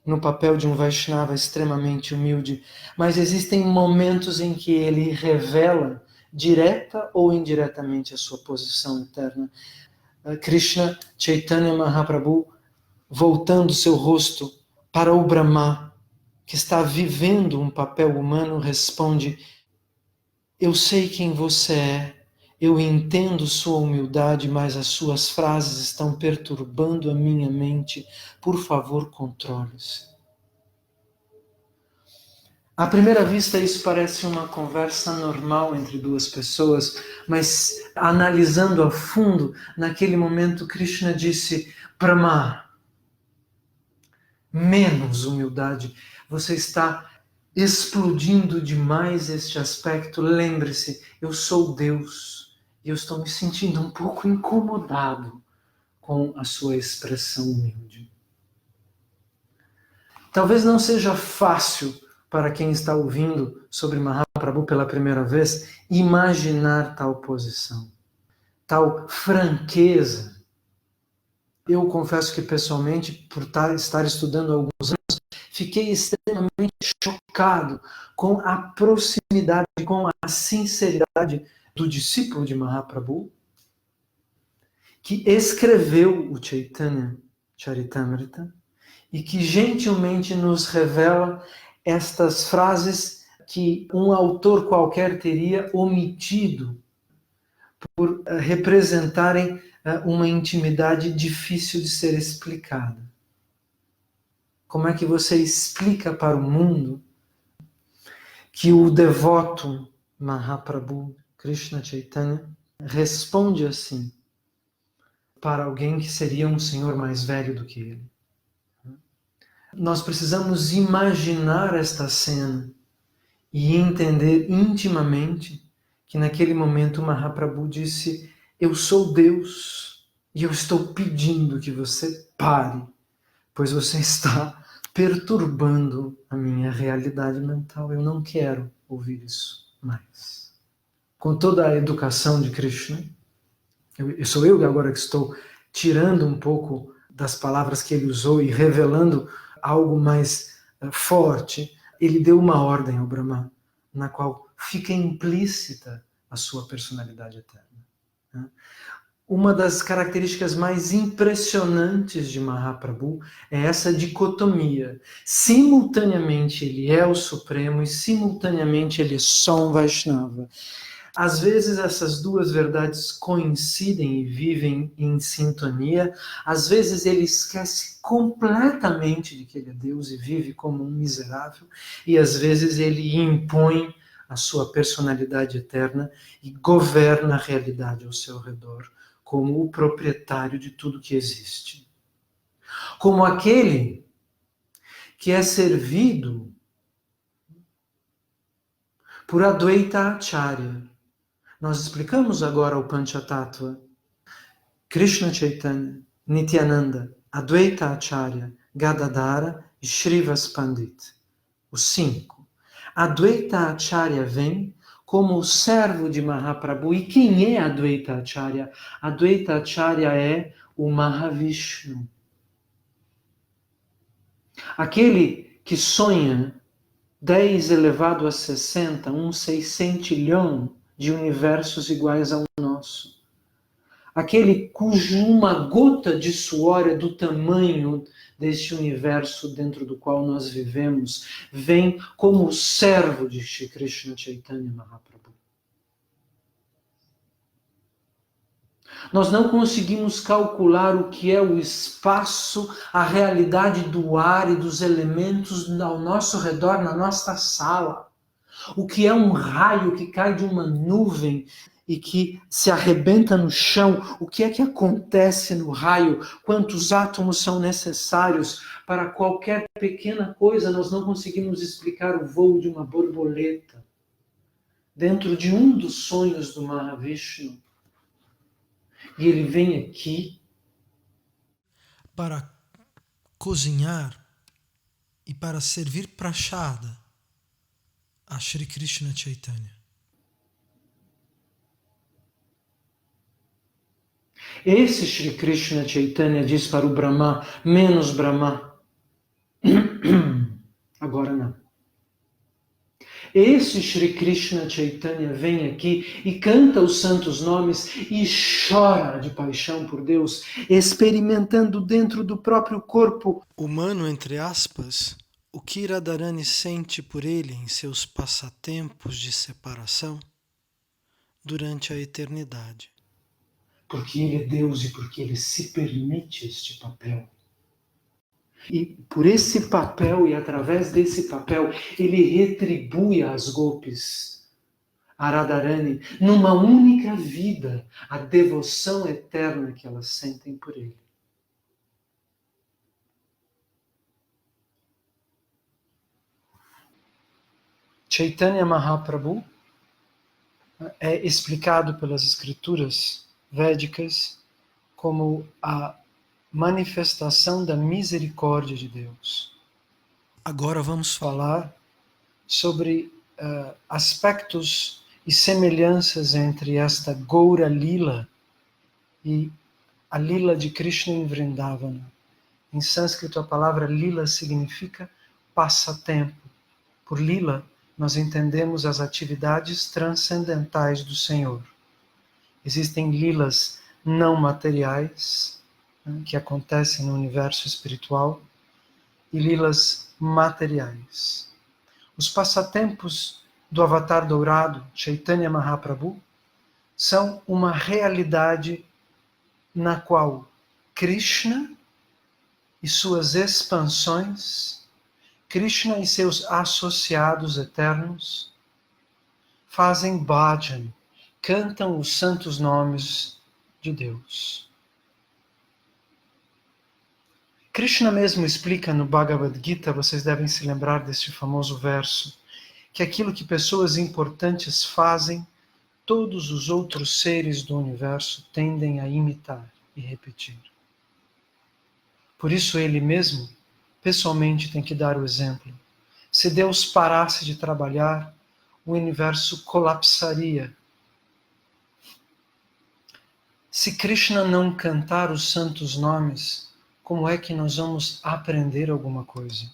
Speaker 1: no papel de um Vaishnava extremamente humilde, mas existem momentos em que ele revela direta ou indiretamente a sua posição eterna. Krishna Chaitanya Mahaprabhu, voltando seu rosto para o Brahma, que está vivendo um papel humano, responde: eu sei quem você é, eu entendo sua humildade, mas as suas frases estão perturbando a minha mente. Por favor, controle-se. À primeira vista, isso parece uma conversa normal entre duas pessoas, mas analisando a fundo, naquele momento Krishna disse: Brahma, menos humildade. Você está explodindo demais este aspecto. Lembre-se, eu sou Deus e eu estou me sentindo um pouco incomodado com a sua expressão humilde. Talvez não seja fácil para quem está ouvindo sobre Mahaprabhu pela primeira vez imaginar tal posição, tal franqueza. Eu confesso que pessoalmente, por estar estudando há alguns anos, fiquei extremamente chocado com a proximidade, com a sinceridade do discípulo de Mahaprabhu, que escreveu o Chaitanya Charitamrita e que gentilmente nos revela estas frases que um autor qualquer teria omitido por representarem uma intimidade difícil de ser explicada. Como é que você explica para o mundo que o devoto Mahaprabhu, Krishna Chaitanya, responde assim para alguém que seria um senhor mais velho do que ele? Nós precisamos imaginar esta cena e entender intimamente que naquele momento Mahaprabhu disse: eu sou Deus e eu estou pedindo que você pare, pois você está perturbando a minha realidade mental. Eu não quero ouvir isso mais. Com toda a educação de Krishna, sou eu agora que estou tirando um pouco das palavras que ele usou e revelando algo mais forte. ele deu uma ordem ao Brahma, na qual fica implícita a sua personalidade eterna. Uma das características mais impressionantes de Mahaprabhu é essa dicotomia. Simultaneamente ele é o Supremo e simultaneamente ele é só um Vaishnava. Às vezes essas duas verdades coincidem e vivem em sintonia. Às vezes ele esquece completamente de que ele é Deus e vive como um miserável. E às vezes ele impõe a sua personalidade eterna e governa a realidade ao seu redor, como o proprietário de tudo que existe. Como aquele que é servido por Advaita Acharya. Nós explicamos agora o Panchatattva. Krishna Chaitanya, Nityananda, Advaita Acharya, Gadadhara e Shrivas Pandit. Os 5. Advaita Acharya vem como o servo de Mahaprabhu. E quem é Advaita Acharya? Advaita Acharya é o Mahavishnu. Aquele que sonha 10 elevado a 60, um sexcentilhão de universos iguais ao nosso. Aquele cujo uma gota de suor é do tamanho deste universo dentro do qual nós vivemos, vem como servo de Shri Krishna Chaitanya Mahaprabhu. Nós não conseguimos calcular o que é o espaço, a realidade do ar e dos elementos ao nosso redor, na nossa sala. O que é um raio que cai de uma nuvem e que se arrebenta no chão, o que é que acontece no raio, quantos átomos são necessários para qualquer pequena coisa, nós não conseguimos explicar o voo de uma borboleta. Dentro de um dos sonhos do Mahavishnu, e ele vem aqui para cozinhar e para servir prashada a Shri Krishna Chaitanya. Esse Shri Krishna Chaitanya diz para o Brahma, menos Brahma. Agora não. Esse Shri Krishna Chaitanya vem aqui e canta os santos nomes e chora de paixão por Deus, experimentando dentro do próprio corpo humano, entre aspas, o que Radharani sente por ele em seus passatempos de separação durante a eternidade. Porque ele é Deus e porque ele se permite este papel. E por esse papel e através desse papel, ele retribui as golpes a Radharani numa única vida, a devoção eterna que elas sentem por ele. Chaitanya Mahaprabhu é explicado pelas escrituras védicas como a manifestação da misericórdia de Deus. Agora vamos falar sobre aspectos e semelhanças entre esta Gaura Lila e a Lila de Krishna em Vrindavana. Em sânscrito a palavra Lila significa passatempo. Por Lila nós entendemos as atividades transcendentais do Senhor. Existem lilas não materiais, que acontecem no universo espiritual, e lilas materiais. Os passatempos do Avatar Dourado, Chaitanya Mahaprabhu, são uma realidade na qual Krishna e suas expansões, Krishna e seus associados eternos, fazem bhajan, cantam os santos nomes de Deus. Krishna mesmo explica no Bhagavad Gita, vocês devem se lembrar deste famoso verso, que aquilo que pessoas importantes fazem, todos os outros seres do universo tendem a imitar e repetir. Por isso ele mesmo, pessoalmente, tem que dar o exemplo. Se Deus parasse de trabalhar, o universo colapsaria. Se Krishna não cantar os santos nomes, como é que nós vamos aprender alguma coisa?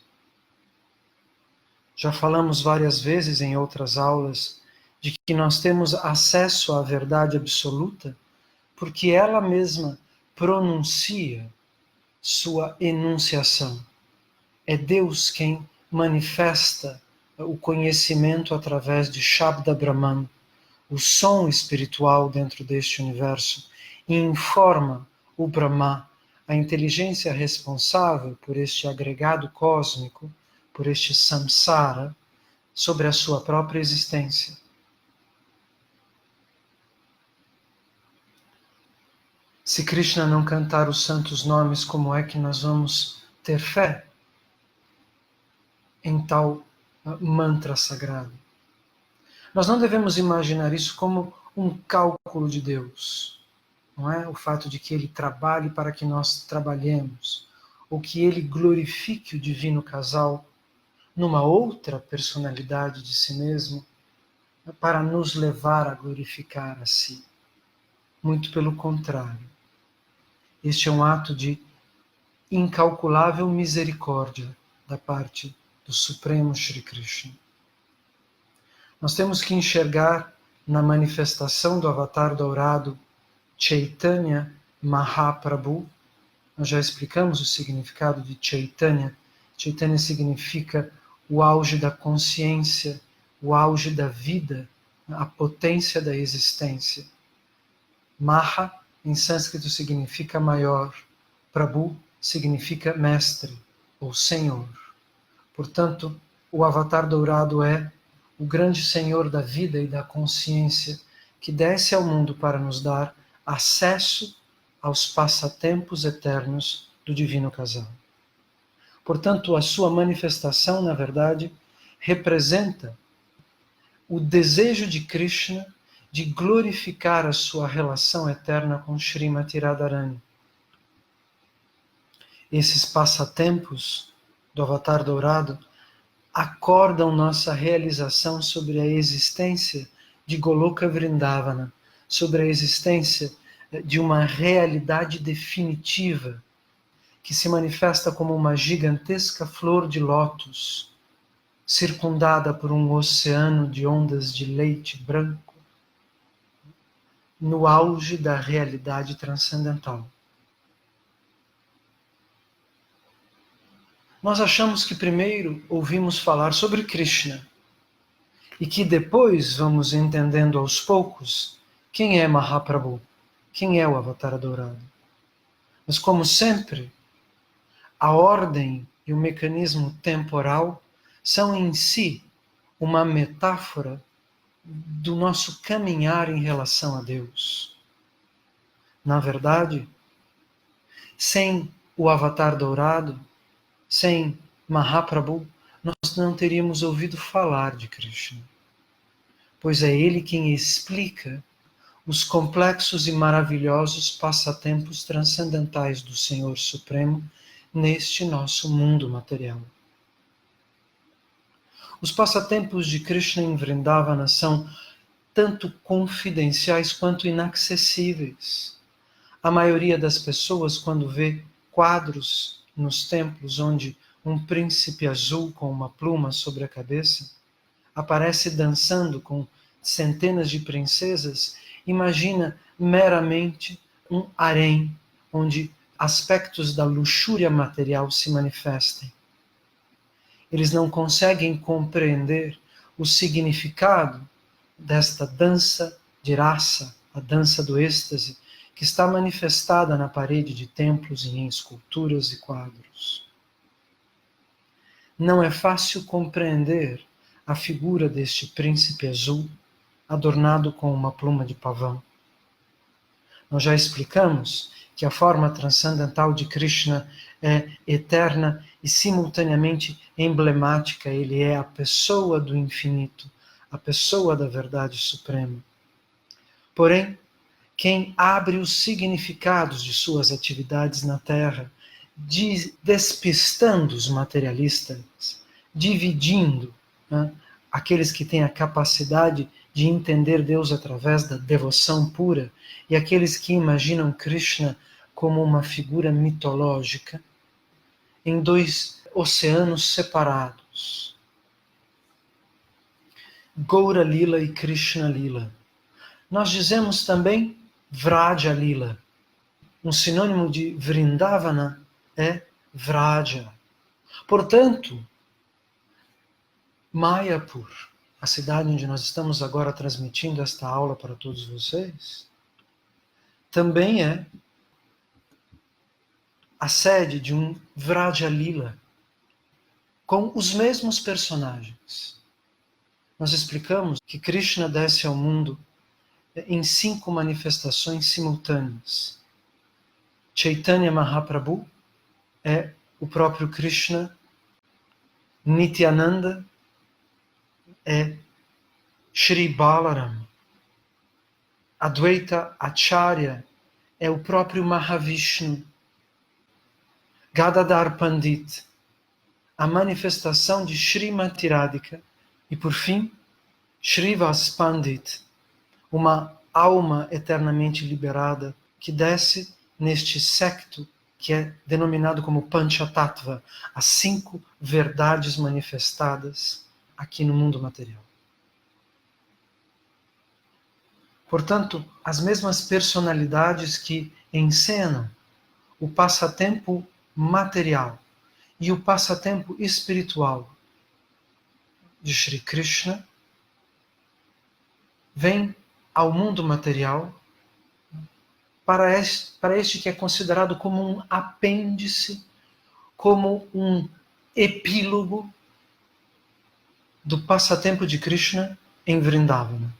Speaker 1: Já falamos várias vezes em outras aulas de que nós temos acesso à verdade absoluta porque ela mesma pronuncia sua enunciação. É Deus quem manifesta o conhecimento através de Shabda Brahman, o som espiritual dentro deste universo, e informa o Brahma, a inteligência responsável por este agregado cósmico, por este samsara, sobre a sua própria existência. Se Krishna não cantar os santos nomes, como é que nós vamos ter fé em tal mantra sagrado? Nós não devemos imaginar isso como um cálculo de Deus, não é? O fato de que Ele trabalhe para que nós trabalhemos, ou que Ele glorifique o divino casal numa outra personalidade de si mesmo, para nos levar a glorificar a si. Muito pelo contrário. Este é um ato de incalculável misericórdia da parte do Supremo Shri Krishna. Nós temos que enxergar na manifestação do Avatar dourado Chaitanya Mahaprabhu. Nós já explicamos o significado de Chaitanya. Chaitanya significa o auge da consciência, o auge da vida, a potência da existência. Maha, em sânscrito, significa maior. Prabhu significa mestre ou senhor. Portanto, o Avatar dourado é o grande Senhor da vida e da consciência que desce ao mundo para nos dar acesso aos passatempos eternos do divino casal. Portanto, a sua manifestação, na verdade, representa o desejo de Krishna de glorificar a sua relação eterna com Srimati Radharani. Esses passatempos do Avatar dourado acordam nossa realização sobre a existência de Goloka Vrindavana, sobre a existência de uma realidade definitiva que se manifesta como uma gigantesca flor de lótus, circundada por um oceano de ondas de leite branco, no auge da realidade transcendental. Nós achamos que primeiro ouvimos falar sobre Krishna e que depois vamos entendendo aos poucos quem é Mahaprabhu, quem é o Avatar dourado. Mas como sempre, a ordem e o mecanismo temporal são em si uma metáfora do nosso caminhar em relação a Deus. Na verdade, sem o Avatar dourado, sem Mahaprabhu, nós não teríamos ouvido falar de Krishna, pois é Ele quem explica os complexos e maravilhosos passatempos transcendentais do Senhor Supremo neste nosso mundo material. Os passatempos de Krishna em Vrindavana são tanto confidenciais quanto inacessíveis. A maioria das pessoas, quando vê quadros nos templos onde um príncipe azul com uma pluma sobre a cabeça aparece dançando com centenas de princesas, imagina meramente um harém onde aspectos da luxúria material se manifestem. Eles não conseguem compreender o significado desta dança de rasa, a dança do êxtase, que está manifestada na parede de templos e em esculturas e quadros. Não é fácil compreender a figura deste príncipe azul adornado com uma pluma de pavão. Nós já explicamos que a forma transcendental de Krishna é eterna e simultaneamente emblemática. Ele é a pessoa do infinito, a pessoa da verdade suprema. Porém, quem abre os significados de suas atividades na Terra, despistando os materialistas, dividindo aqueles que têm a capacidade de entender Deus através da devoção pura e aqueles que imaginam Krishna como uma figura mitológica, em dois oceanos separados. Gaura Lila e Krishna Lila. Nós dizemos também Vraja Lila. Um sinônimo de Vrindavana é Vraja. Portanto, Mayapur, a cidade onde nós estamos agora transmitindo esta aula para todos vocês, também é a sede de um Vraja Lila, com os mesmos personagens. Nós explicamos que Krishna desce ao mundo em 5 manifestações simultâneas. Chaitanya Mahaprabhu é o próprio Krishna, Nityananda é Shri Balaram, Advaita Acharya é o próprio Mahavishnu, Gadadhar Pandit, a manifestação de Srimati Radhika e, por fim, Srivas Pandit, uma alma eternamente liberada que desce neste secto que é denominado como Panchatattva, as 5 verdades manifestadas aqui no mundo material. Portanto, as mesmas personalidades que encenam o passatempo material e o passatempo espiritual de Shri Krishna vêm ao mundo material para este que é considerado como um apêndice, como um epílogo do passatempo de Krishna em Vrindavana.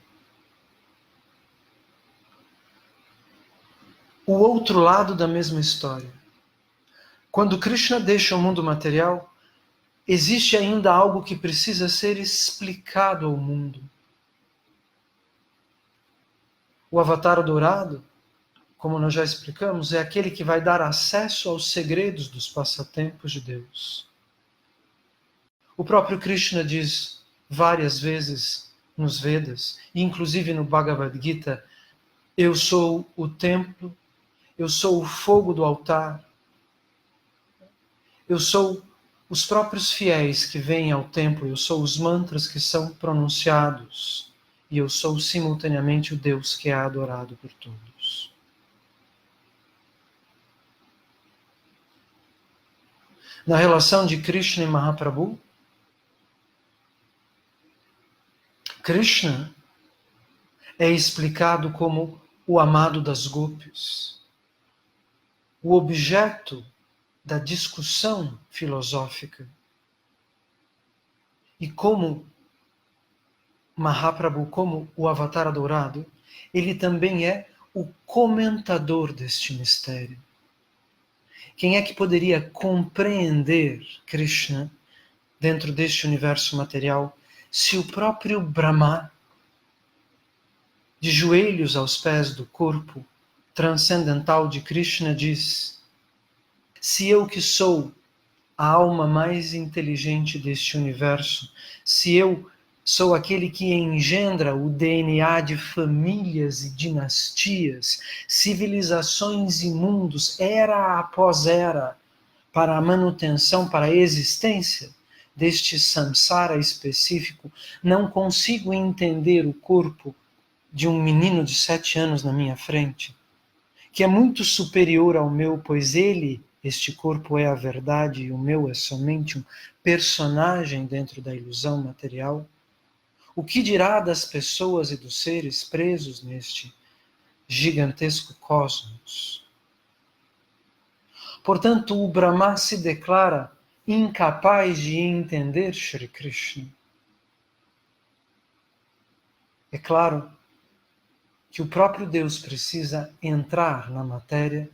Speaker 1: O outro lado da mesma história. Quando Krishna deixa o mundo material, existe ainda algo que precisa ser explicado ao mundo. O Avatar Dourado, como nós já explicamos, é aquele que vai dar acesso aos segredos dos passatempos de Deus. O próprio Krishna diz várias vezes nos Vedas, e inclusive no Bhagavad Gita, eu sou o templo, eu sou o fogo do altar, eu sou os próprios fiéis que vêm ao templo, eu sou os mantras que são pronunciados, e eu sou simultaneamente o Deus que é adorado por todos. Na relação de Krishna e Mahaprabhu, Krishna é explicado como o amado das gopis, o objeto da discussão filosófica. E como Mahaprabhu, como o Avatar Dourado, ele também é o comentador deste mistério. Quem é que poderia compreender Krishna dentro deste universo material se o próprio Brahma, de joelhos aos pés do corpo transcendental de Krishna, diz: se eu que sou a alma mais inteligente deste universo, se eu sou aquele que engendra o DNA de famílias e dinastias, civilizações e mundos, era após era, para a manutenção, para a existência deste samsara específico, não consigo entender o corpo de um menino de 7 anos na minha frente, que é muito superior ao meu, pois este corpo é a verdade e o meu é somente um personagem dentro da ilusão material. O que dirá das pessoas e dos seres presos neste gigantesco cosmos? Portanto, o Brahma se declara incapaz de entender Shri Krishna. É claro que o próprio Deus precisa entrar na matéria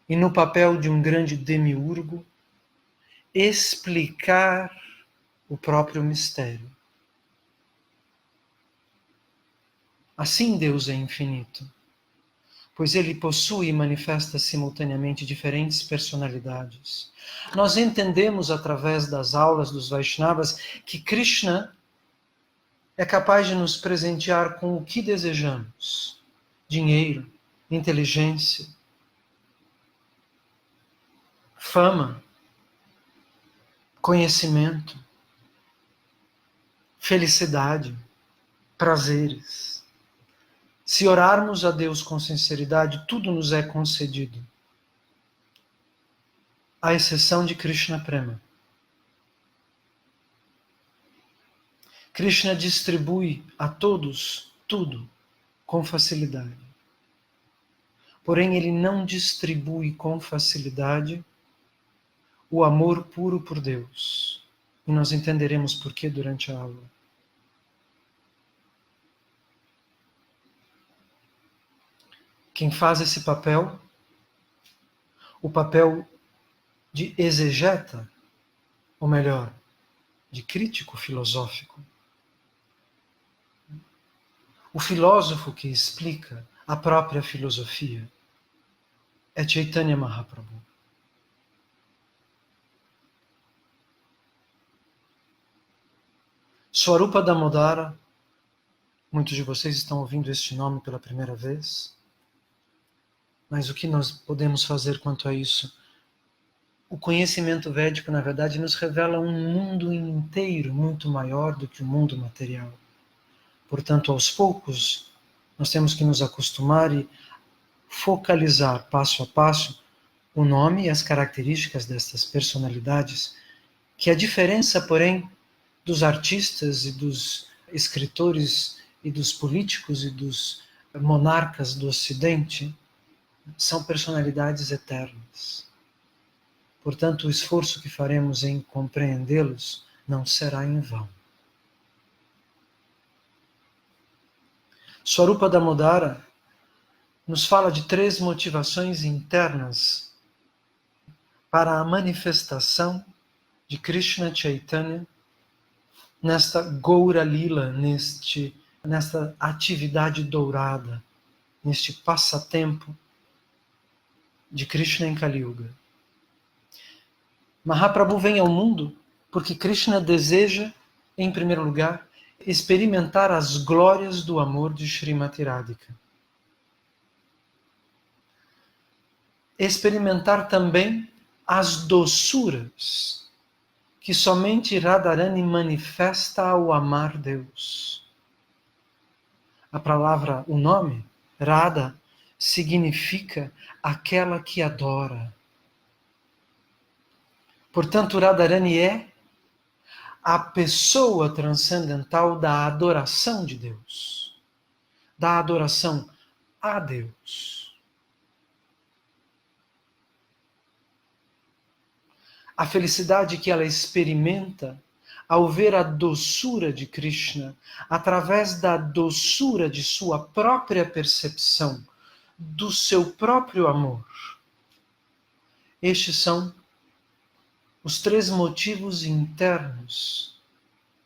Speaker 1: e, no papel de um grande demiurgo, explicar o próprio mistério. Assim Deus é infinito, pois ele possui e manifesta simultaneamente diferentes personalidades. Nós entendemos através das aulas dos Vaishnavas que Krishna é capaz de nos presentear com o que desejamos: dinheiro, inteligência, fama, conhecimento. felicidade, prazeres. Se orarmos a Deus com sinceridade, tudo nos é concedido, à exceção de Krishna Prema. Krishna distribui a todos tudo com facilidade. Porém, ele não distribui com facilidade o amor puro por Deus. E nós entenderemos por que durante a aula. Quem faz esse papel, o papel de exegeta, ou melhor, de crítico filosófico, o filósofo que explica a própria filosofia, é Chaitanya Mahaprabhu. Swarupa Damodara, muitos de vocês estão ouvindo este nome pela primeira vez, mas o que nós podemos fazer quanto a isso? O conhecimento védico, na verdade, nos revela um mundo inteiro muito maior do que o mundo material. Portanto, aos poucos, nós temos que nos acostumar e focalizar passo a passo o nome e as características destas personalidades, que a diferença, porém, dos artistas e dos escritores e dos políticos e dos monarcas do Ocidente são personalidades eternas. Portanto, o esforço que faremos em compreendê-los não será em vão. Swarupa Damodara nos fala de 3 motivações internas para a manifestação de Krishna Chaitanya nesta Gaura Lila, nesta atividade dourada, neste passatempo de Krishna em Kali Yuga. Mahaprabhu vem ao mundo porque Krishna deseja, em primeiro lugar, experimentar as glórias do amor de Srimati Radhika. Experimentar também as doçuras que somente Radharani manifesta ao amar Deus. A palavra, o nome, Radha, significa aquela que adora. Portanto, Radharani é a pessoa transcendental da adoração de Deus, da adoração a Deus. A felicidade que ela experimenta ao ver a doçura de Krishna, através da doçura de sua própria percepção, do seu próprio amor. Estes são os 3 motivos internos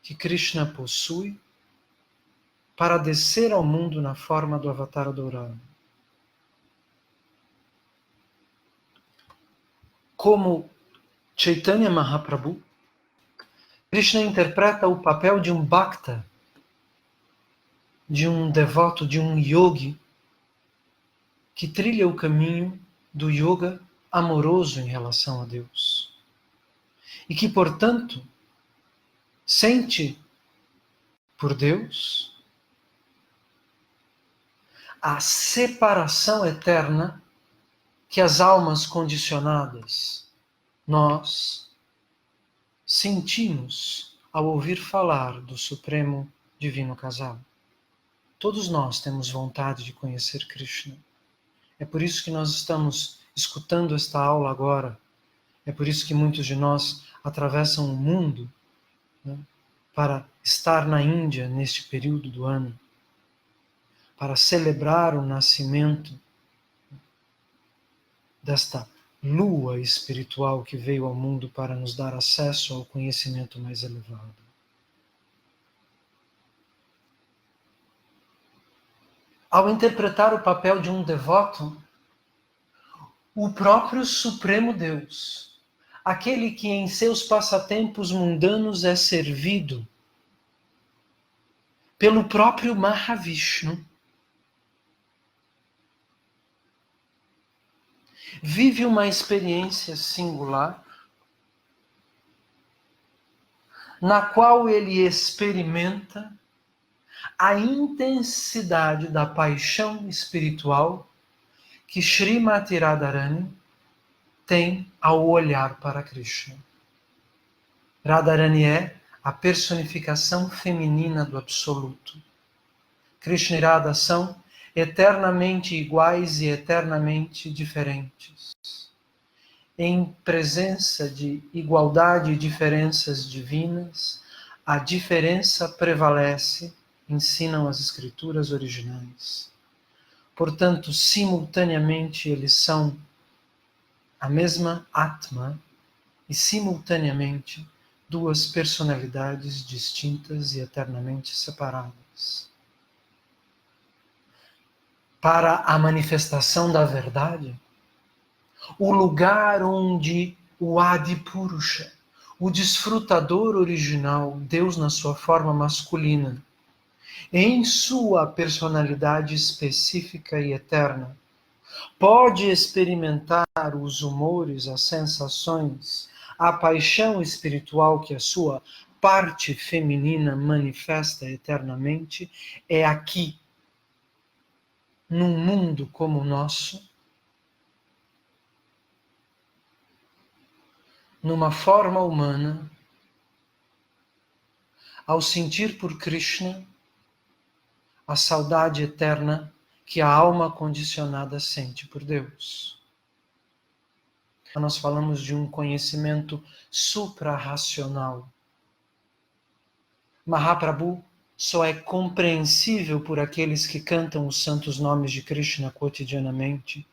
Speaker 1: que Krishna possui para descer ao mundo na forma do Avatar dourado. Como Chaitanya Mahaprabhu, Krishna interpreta o papel de um bhakta, de um devoto, de um yogi, que trilha o caminho do yoga amoroso em relação a Deus. E que, portanto, sente por Deus a separação eterna que as almas condicionadas, nós, sentimos ao ouvir falar do Supremo Divino Casal. Todos nós temos vontade de conhecer Krishna. É por isso que nós estamos escutando esta aula agora. É por isso que muitos de nós atravessam o mundo, né, para estar na Índia neste período do ano, para celebrar o nascimento desta lua espiritual que veio ao mundo para nos dar acesso ao conhecimento mais elevado. Ao interpretar o papel de um devoto, o próprio Supremo Deus, aquele que em seus passatempos mundanos é servido pelo próprio Mahavishnu, vive uma experiência singular na qual ele experimenta a intensidade da paixão espiritual que Srimati Radharani tem ao olhar para Krishna. Radharani é a personificação feminina do Absoluto. Krishna e Radha são eternamente iguais e eternamente diferentes. Em presença de igualdade e diferenças divinas, a diferença prevalece, ensinam as escrituras originais. Portanto, simultaneamente eles são a mesma Atma e simultaneamente duas personalidades distintas e eternamente separadas. Para a manifestação da verdade, o lugar onde o Adi Purusha, o desfrutador original, Deus na sua forma masculina, em sua personalidade específica e eterna, pode experimentar os humores, as sensações, a paixão espiritual que a sua parte feminina manifesta eternamente, é aqui, num mundo como o nosso, numa forma humana, ao sentir por Krishna a saudade eterna que a alma condicionada sente por Deus. Nós falamos de um conhecimento suprarracional. Mahaprabhu só é compreensível por aqueles que cantam os santos nomes de Krishna cotidianamente,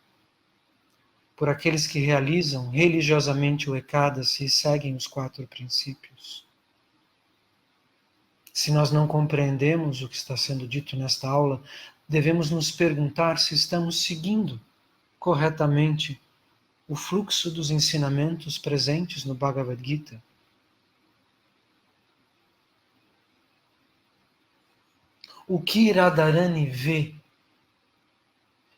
Speaker 1: por aqueles que realizam religiosamente o Ekadasi e seguem os 4 princípios. Se nós não compreendemos o que está sendo dito nesta aula, devemos nos perguntar se estamos seguindo corretamente o fluxo dos ensinamentos presentes no Bhagavad Gita. O que Radharani vê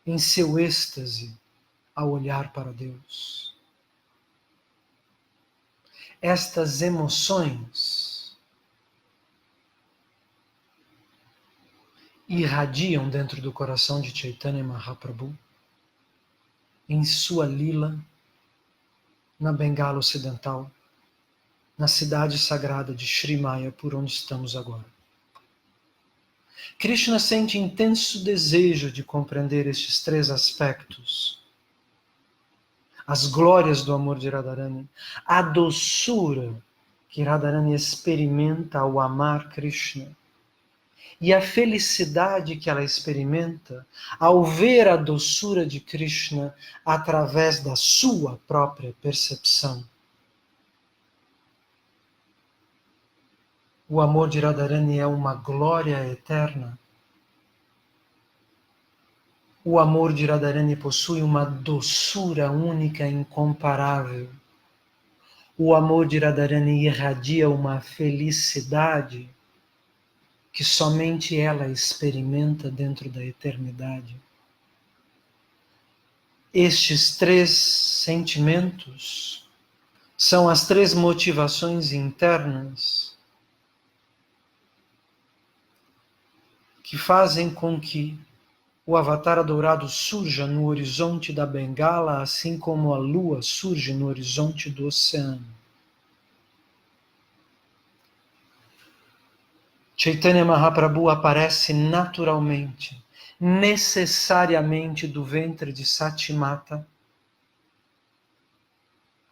Speaker 1: em seu êxtase ao olhar para Deus? Estas emoções irradiam dentro do coração de Chaitanya Mahaprabhu em sua lila na Bengala Ocidental, na cidade sagrada de Sri Maya, por onde estamos agora. Krishna sente intenso desejo de compreender estes 3 aspectos: as glórias do amor de Radharani, a doçura que Radharani experimenta ao amar Krishna, e a felicidade que ela experimenta ao ver a doçura de Krishna através da sua própria percepção. O amor de Radharani é uma glória eterna. O amor de Radharani possui uma doçura única e incomparável. O amor de Radharani irradia uma felicidade que somente ela experimenta dentro da eternidade. Estes 3 sentimentos são as 3 motivações internas que fazem com que o Avatar dourado surja no horizonte da Bengala, assim como a lua surge no horizonte do oceano. Chaitanya Mahaprabhu aparece naturalmente, necessariamente do ventre de Satimata,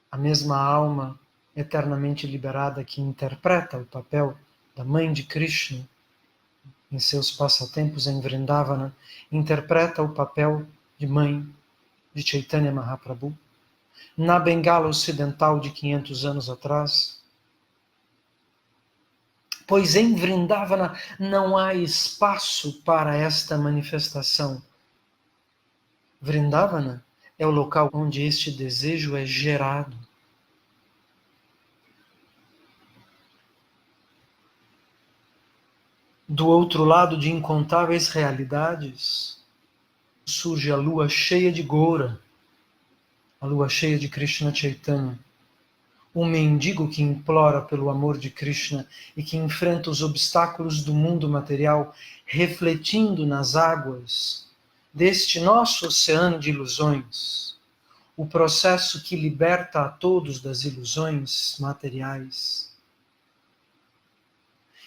Speaker 1: a mesma alma eternamente liberada que interpreta o papel da mãe de Krishna em seus passatempos em Vrindavana, interpreta o papel de mãe de Chaitanya Mahaprabhu. Na Bengala Ocidental de 500 anos atrás, pois em Vrindavana não há espaço para esta manifestação. Vrindavana é o local onde este desejo é gerado. Do outro lado de incontáveis realidades, surge a lua cheia de Gaura, a lua cheia de Krishna Chaitanya, um mendigo que implora pelo amor de Krishna e que enfrenta os obstáculos do mundo material, refletindo nas águas deste nosso oceano de ilusões, o processo que liberta a todos das ilusões materiais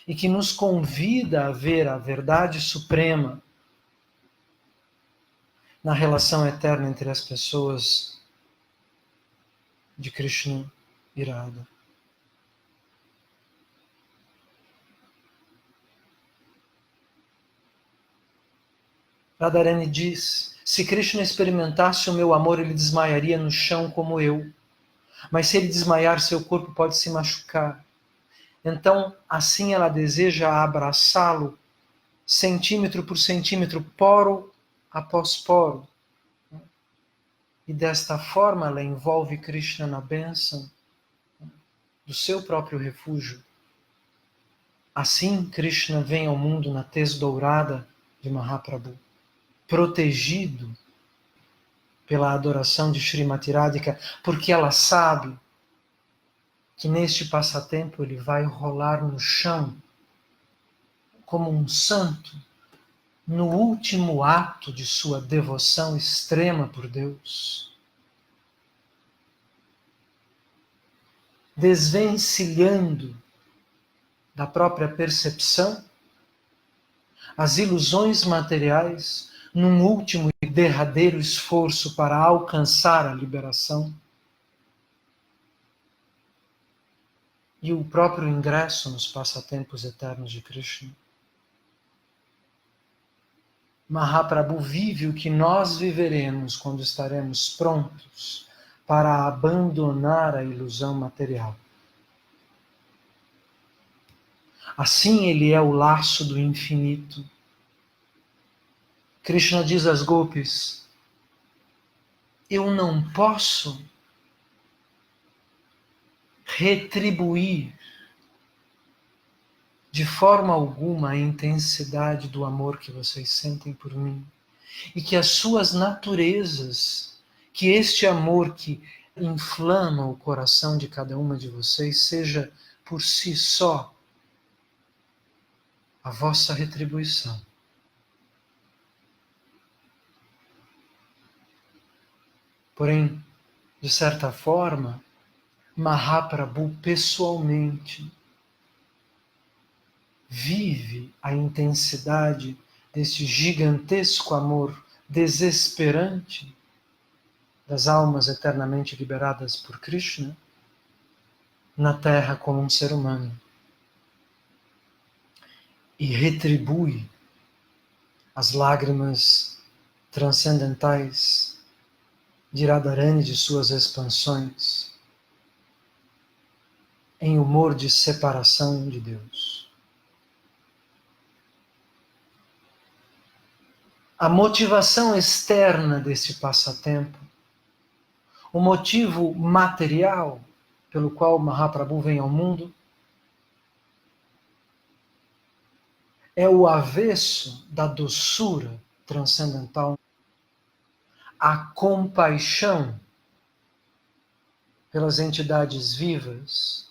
Speaker 1: e que nos convida a ver a verdade suprema na relação eterna entre as pessoas de Krishna e Radha. Radharani diz: se Krishna experimentasse o meu amor, ele desmaiaria no chão como eu. Mas se ele desmaiar, seu corpo pode se machucar. Então, assim ela deseja abraçá-lo, centímetro por centímetro, poro após poro. E desta forma ela envolve Krishna na bênção do seu próprio refúgio. Assim, Krishna vem ao mundo na tez dourada de Mahaprabhu, protegido pela adoração de Srimati Radhika, porque ela sabe que neste passatempo ele vai rolar no chão como um santo no último ato de sua devoção extrema por Deus, desvencilhando da própria percepção as ilusões materiais num último e derradeiro esforço para alcançar a liberação e o próprio ingresso nos passatempos eternos de Krishna. Mahaprabhu vive o que nós viveremos quando estaremos prontos para abandonar a ilusão material. Assim ele é o laço do infinito. Krishna diz às gopis: eu não posso retribuir de forma alguma a intensidade do amor que vocês sentem por mim, e que as suas naturezas, que este amor que inflama o coração de cada uma de vocês, seja por si só a vossa retribuição. Porém, de certa forma, Mahaprabhu pessoalmente vive a intensidade deste gigantesco amor desesperante das almas eternamente liberadas por Krishna na Terra como um ser humano. E retribui as lágrimas transcendentais de Radharani de suas expansões em humor de separação de Deus. A motivação externa desse passatempo, o motivo material pelo qual Mahaprabhu vem ao mundo, é o avesso da doçura transcendental, a compaixão pelas entidades vivas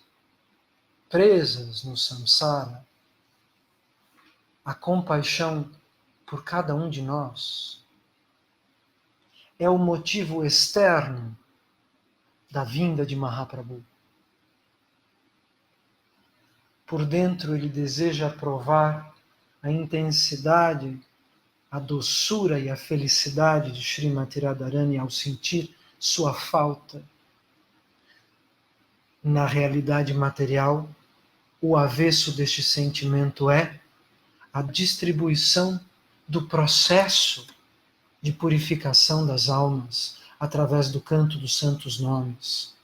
Speaker 1: presas no samsara, a compaixão por cada um de nós, é o motivo externo da vinda de Mahaprabhu. Por dentro ele deseja provar a intensidade, a doçura e a felicidade de Srimati Radharani ao sentir sua falta. Na realidade material, o avesso deste sentimento é a distribuição do processo de purificação das almas através do canto dos santos nomes.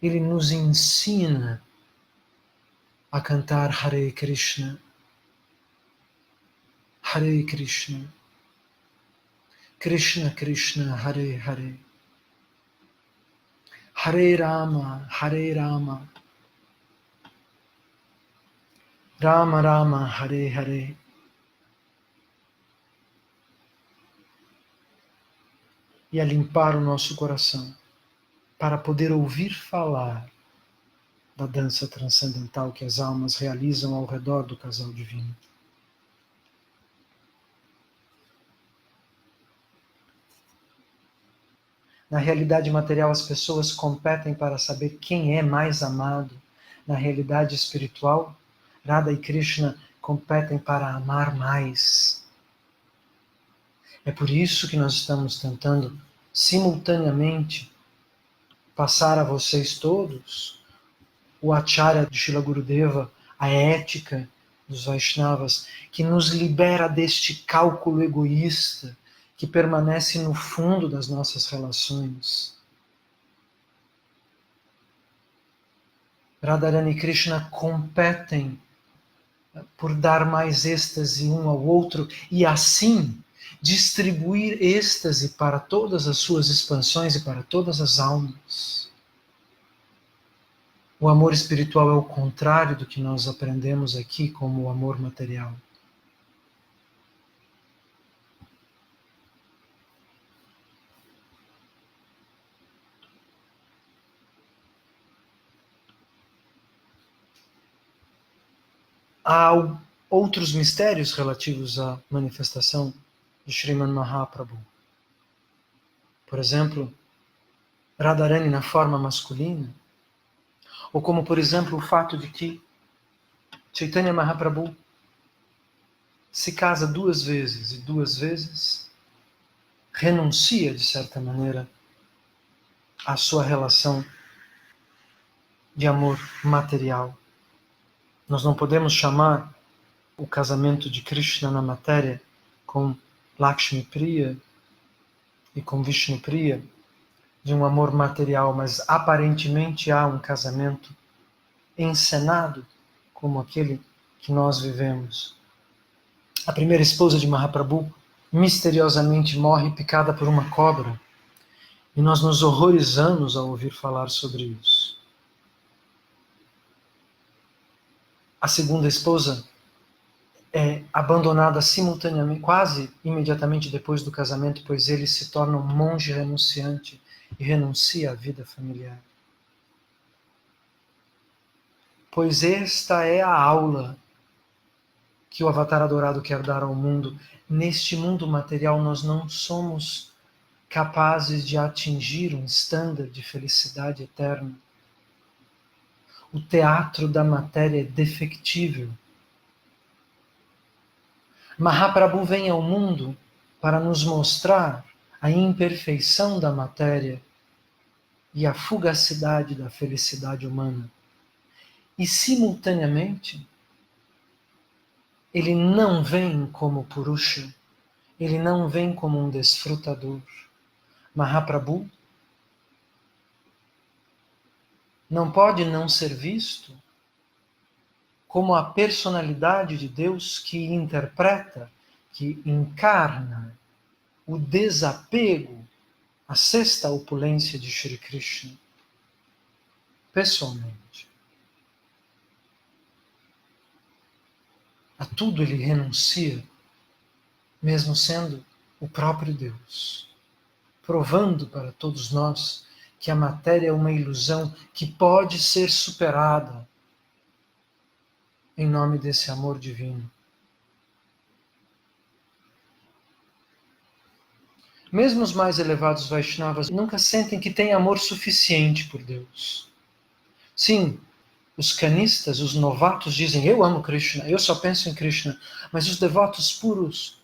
Speaker 1: Ele nos ensina a cantar Hare Krishna, Hare Krishna, Krishna Krishna, Hare Hare, Hare Rama, Hare Rama, Rama Rama, Hare Hare. E a limpar o nosso coração para poder ouvir falar da dança transcendental que as almas realizam ao redor do casal divino. Na realidade material, as pessoas competem para saber quem é mais amado. Na realidade espiritual, Radha e Krishna competem para amar mais. É por isso que nós estamos tentando simultaneamente passar a vocês todos o Acharya de Srila Gurudeva, a ética dos Vaishnavas, que nos libera deste cálculo egoísta que permanece no fundo das nossas relações. Radharani e Krishna competem por dar mais êxtase um ao outro e assim distribuir êxtase para todas as suas expansões e para todas as almas. O amor espiritual é o contrário do que nós aprendemos aqui como o amor material. Há outros mistérios relativos à manifestação de Sriman Mahaprabhu. Por exemplo, Radharani na forma masculina, ou como, por exemplo, o fato de que Chaitanya Mahaprabhu se casa 2 vezes e 2 vezes renuncia, de certa maneira, à sua relação de amor material. Nós não podemos chamar o casamento de Krishna na matéria com Lakshmi Priya e com Vishnu Priya de um amor material, mas aparentemente há um casamento encenado como aquele que nós vivemos. A primeira esposa de Mahaprabhu misteriosamente morre picada por uma cobra e nós nos horrorizamos ao ouvir falar sobre isso. A segunda esposa é abandonada simultaneamente, quase imediatamente depois do casamento, pois ele se torna um monge renunciante e renuncia à vida familiar. Pois esta é a aula que o Avatar Adorado quer dar ao mundo. Neste mundo material nós não somos capazes de atingir um estándar de felicidade eterna. O teatro da matéria é defectível. Mahaprabhu vem ao mundo para nos mostrar a imperfeição da matéria e a fugacidade da felicidade humana. E, simultaneamente, ele não vem como Purusha, ele não vem como um desfrutador. Mahaprabhu não pode não ser visto como a personalidade de Deus que interpreta, que encarna o desapego, a sexta opulência de Shri Krishna, pessoalmente. A tudo ele renuncia, mesmo sendo o próprio Deus, provando para todos nós que a matéria é uma ilusão que pode ser superada em nome desse amor divino. Mesmo os mais elevados Vaishnavas nunca sentem que têm amor suficiente por Deus. Sim, os canistas, os novatos dizem, eu amo Krishna, eu só penso em Krishna, mas os devotos puros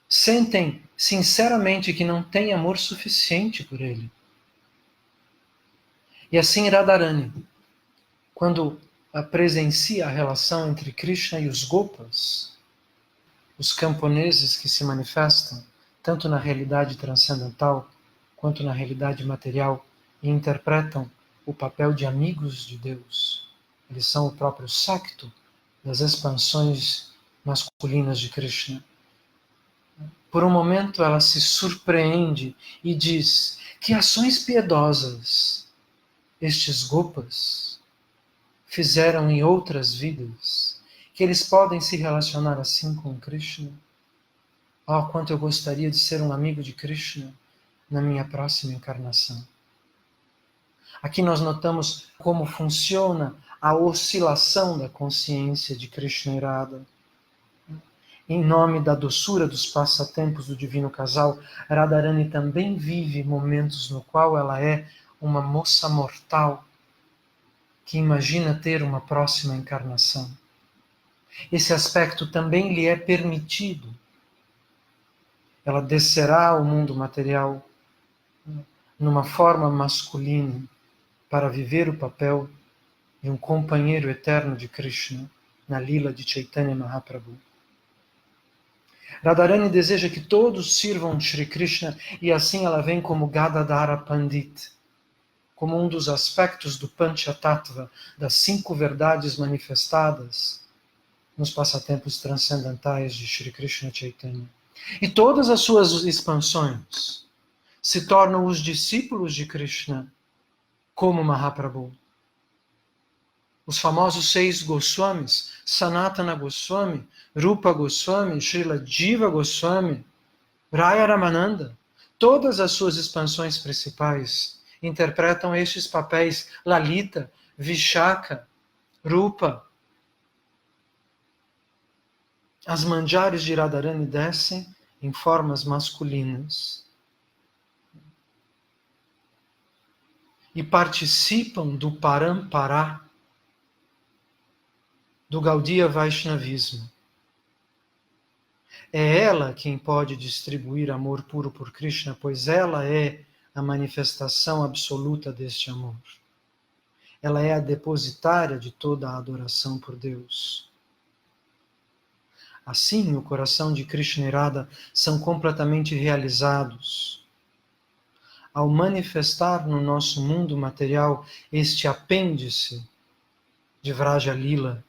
Speaker 1: sentem sinceramente que não têm amor suficiente por ele. E assim Radharani, quando presencia a relação entre Krishna e os Gopas, os camponeses que se manifestam tanto na realidade transcendental quanto na realidade material e interpretam o papel de amigos de Deus. Eles são o próprio secto das expansões masculinas de Krishna. Por um momento ela se surpreende e diz: que ações piedosas estes Gopas fizeram em outras vidas, que eles podem se relacionar assim com Krishna. Oh, quanto eu gostaria de ser um amigo de Krishna na minha próxima encarnação. Aqui nós notamos como funciona a oscilação da consciência de Krishna e Radha. Em nome da doçura dos passatempos do divino casal, Radharani também vive momentos no qual ela é uma moça mortal que imagina ter uma próxima encarnação. Esse aspecto também lhe é permitido. Ela descerá ao mundo material numa forma masculina para viver o papel de um companheiro eterno de Krishna na lila de Chaitanya Mahaprabhu. Radharani deseja que todos sirvam Shri Krishna e assim ela vem como Gadadhara Pandit, como um dos aspectos do Panchatattva, das 5 verdades manifestadas nos passatempos transcendentais de Shri Krishna Chaitanya. E todas as suas expansões se tornam os discípulos de Krishna como Mahaprabhu. Os famosos 6 Goswamis, Sanatana Goswami, Rupa Goswami, Srila Jiva Goswami, Raya Ramananda, todas as suas expansões principais interpretam estes papéis: Lalita, Vishaka, Rupa. As manjares de Radharani descem em formas masculinas e participam do Parampara, do Gaudiya Vaishnavismo. É ela quem pode distribuir amor puro por Krishna, pois ela é a manifestação absoluta deste amor. Ela é a depositária de toda a adoração por Deus. Assim, o coração de Krishna e Radha são completamente realizados ao manifestar no nosso mundo material este apêndice de Vraja Lila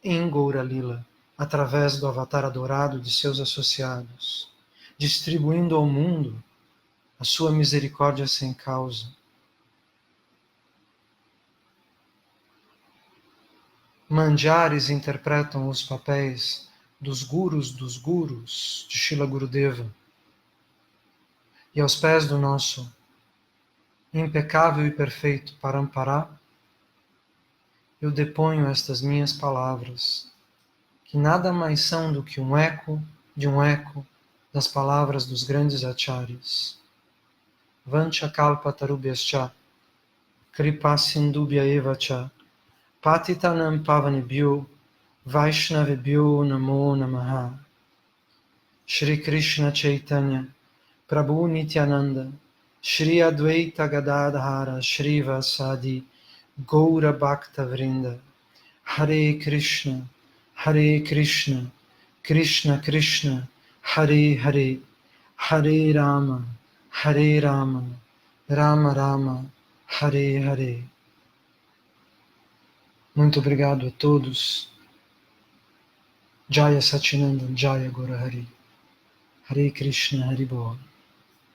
Speaker 1: em Goura Lila, através do avatar adorado de seus associados, distribuindo ao mundo a sua misericórdia sem causa. Manjares interpretam os papéis dos gurus de Srila Gurudeva. E aos pés do nosso impecável e perfeito Parampara, eu deponho estas minhas palavras, que nada mais são do que um eco de um eco das palavras dos grandes acharyas. Vancha kalpa tarubhyascha, kripa sindubhya evacha, patitanam pavanebhyo, vaishnavebhyo namo namaha. Shri Krishna Chaitanya, Prabhu Nityananda, Shri Advaita Gadadhara, Shri Vasadi, Gaura Bhakta Vrinda, Hare Krishna, Krishna Krishna, Hare Hare, Hare Rama, Rama Rama, Hare Hare. Muito obrigado a todos. Jaya Satchidananda, Jaya Gaura Hari. Hare Krishna, Hari Bol.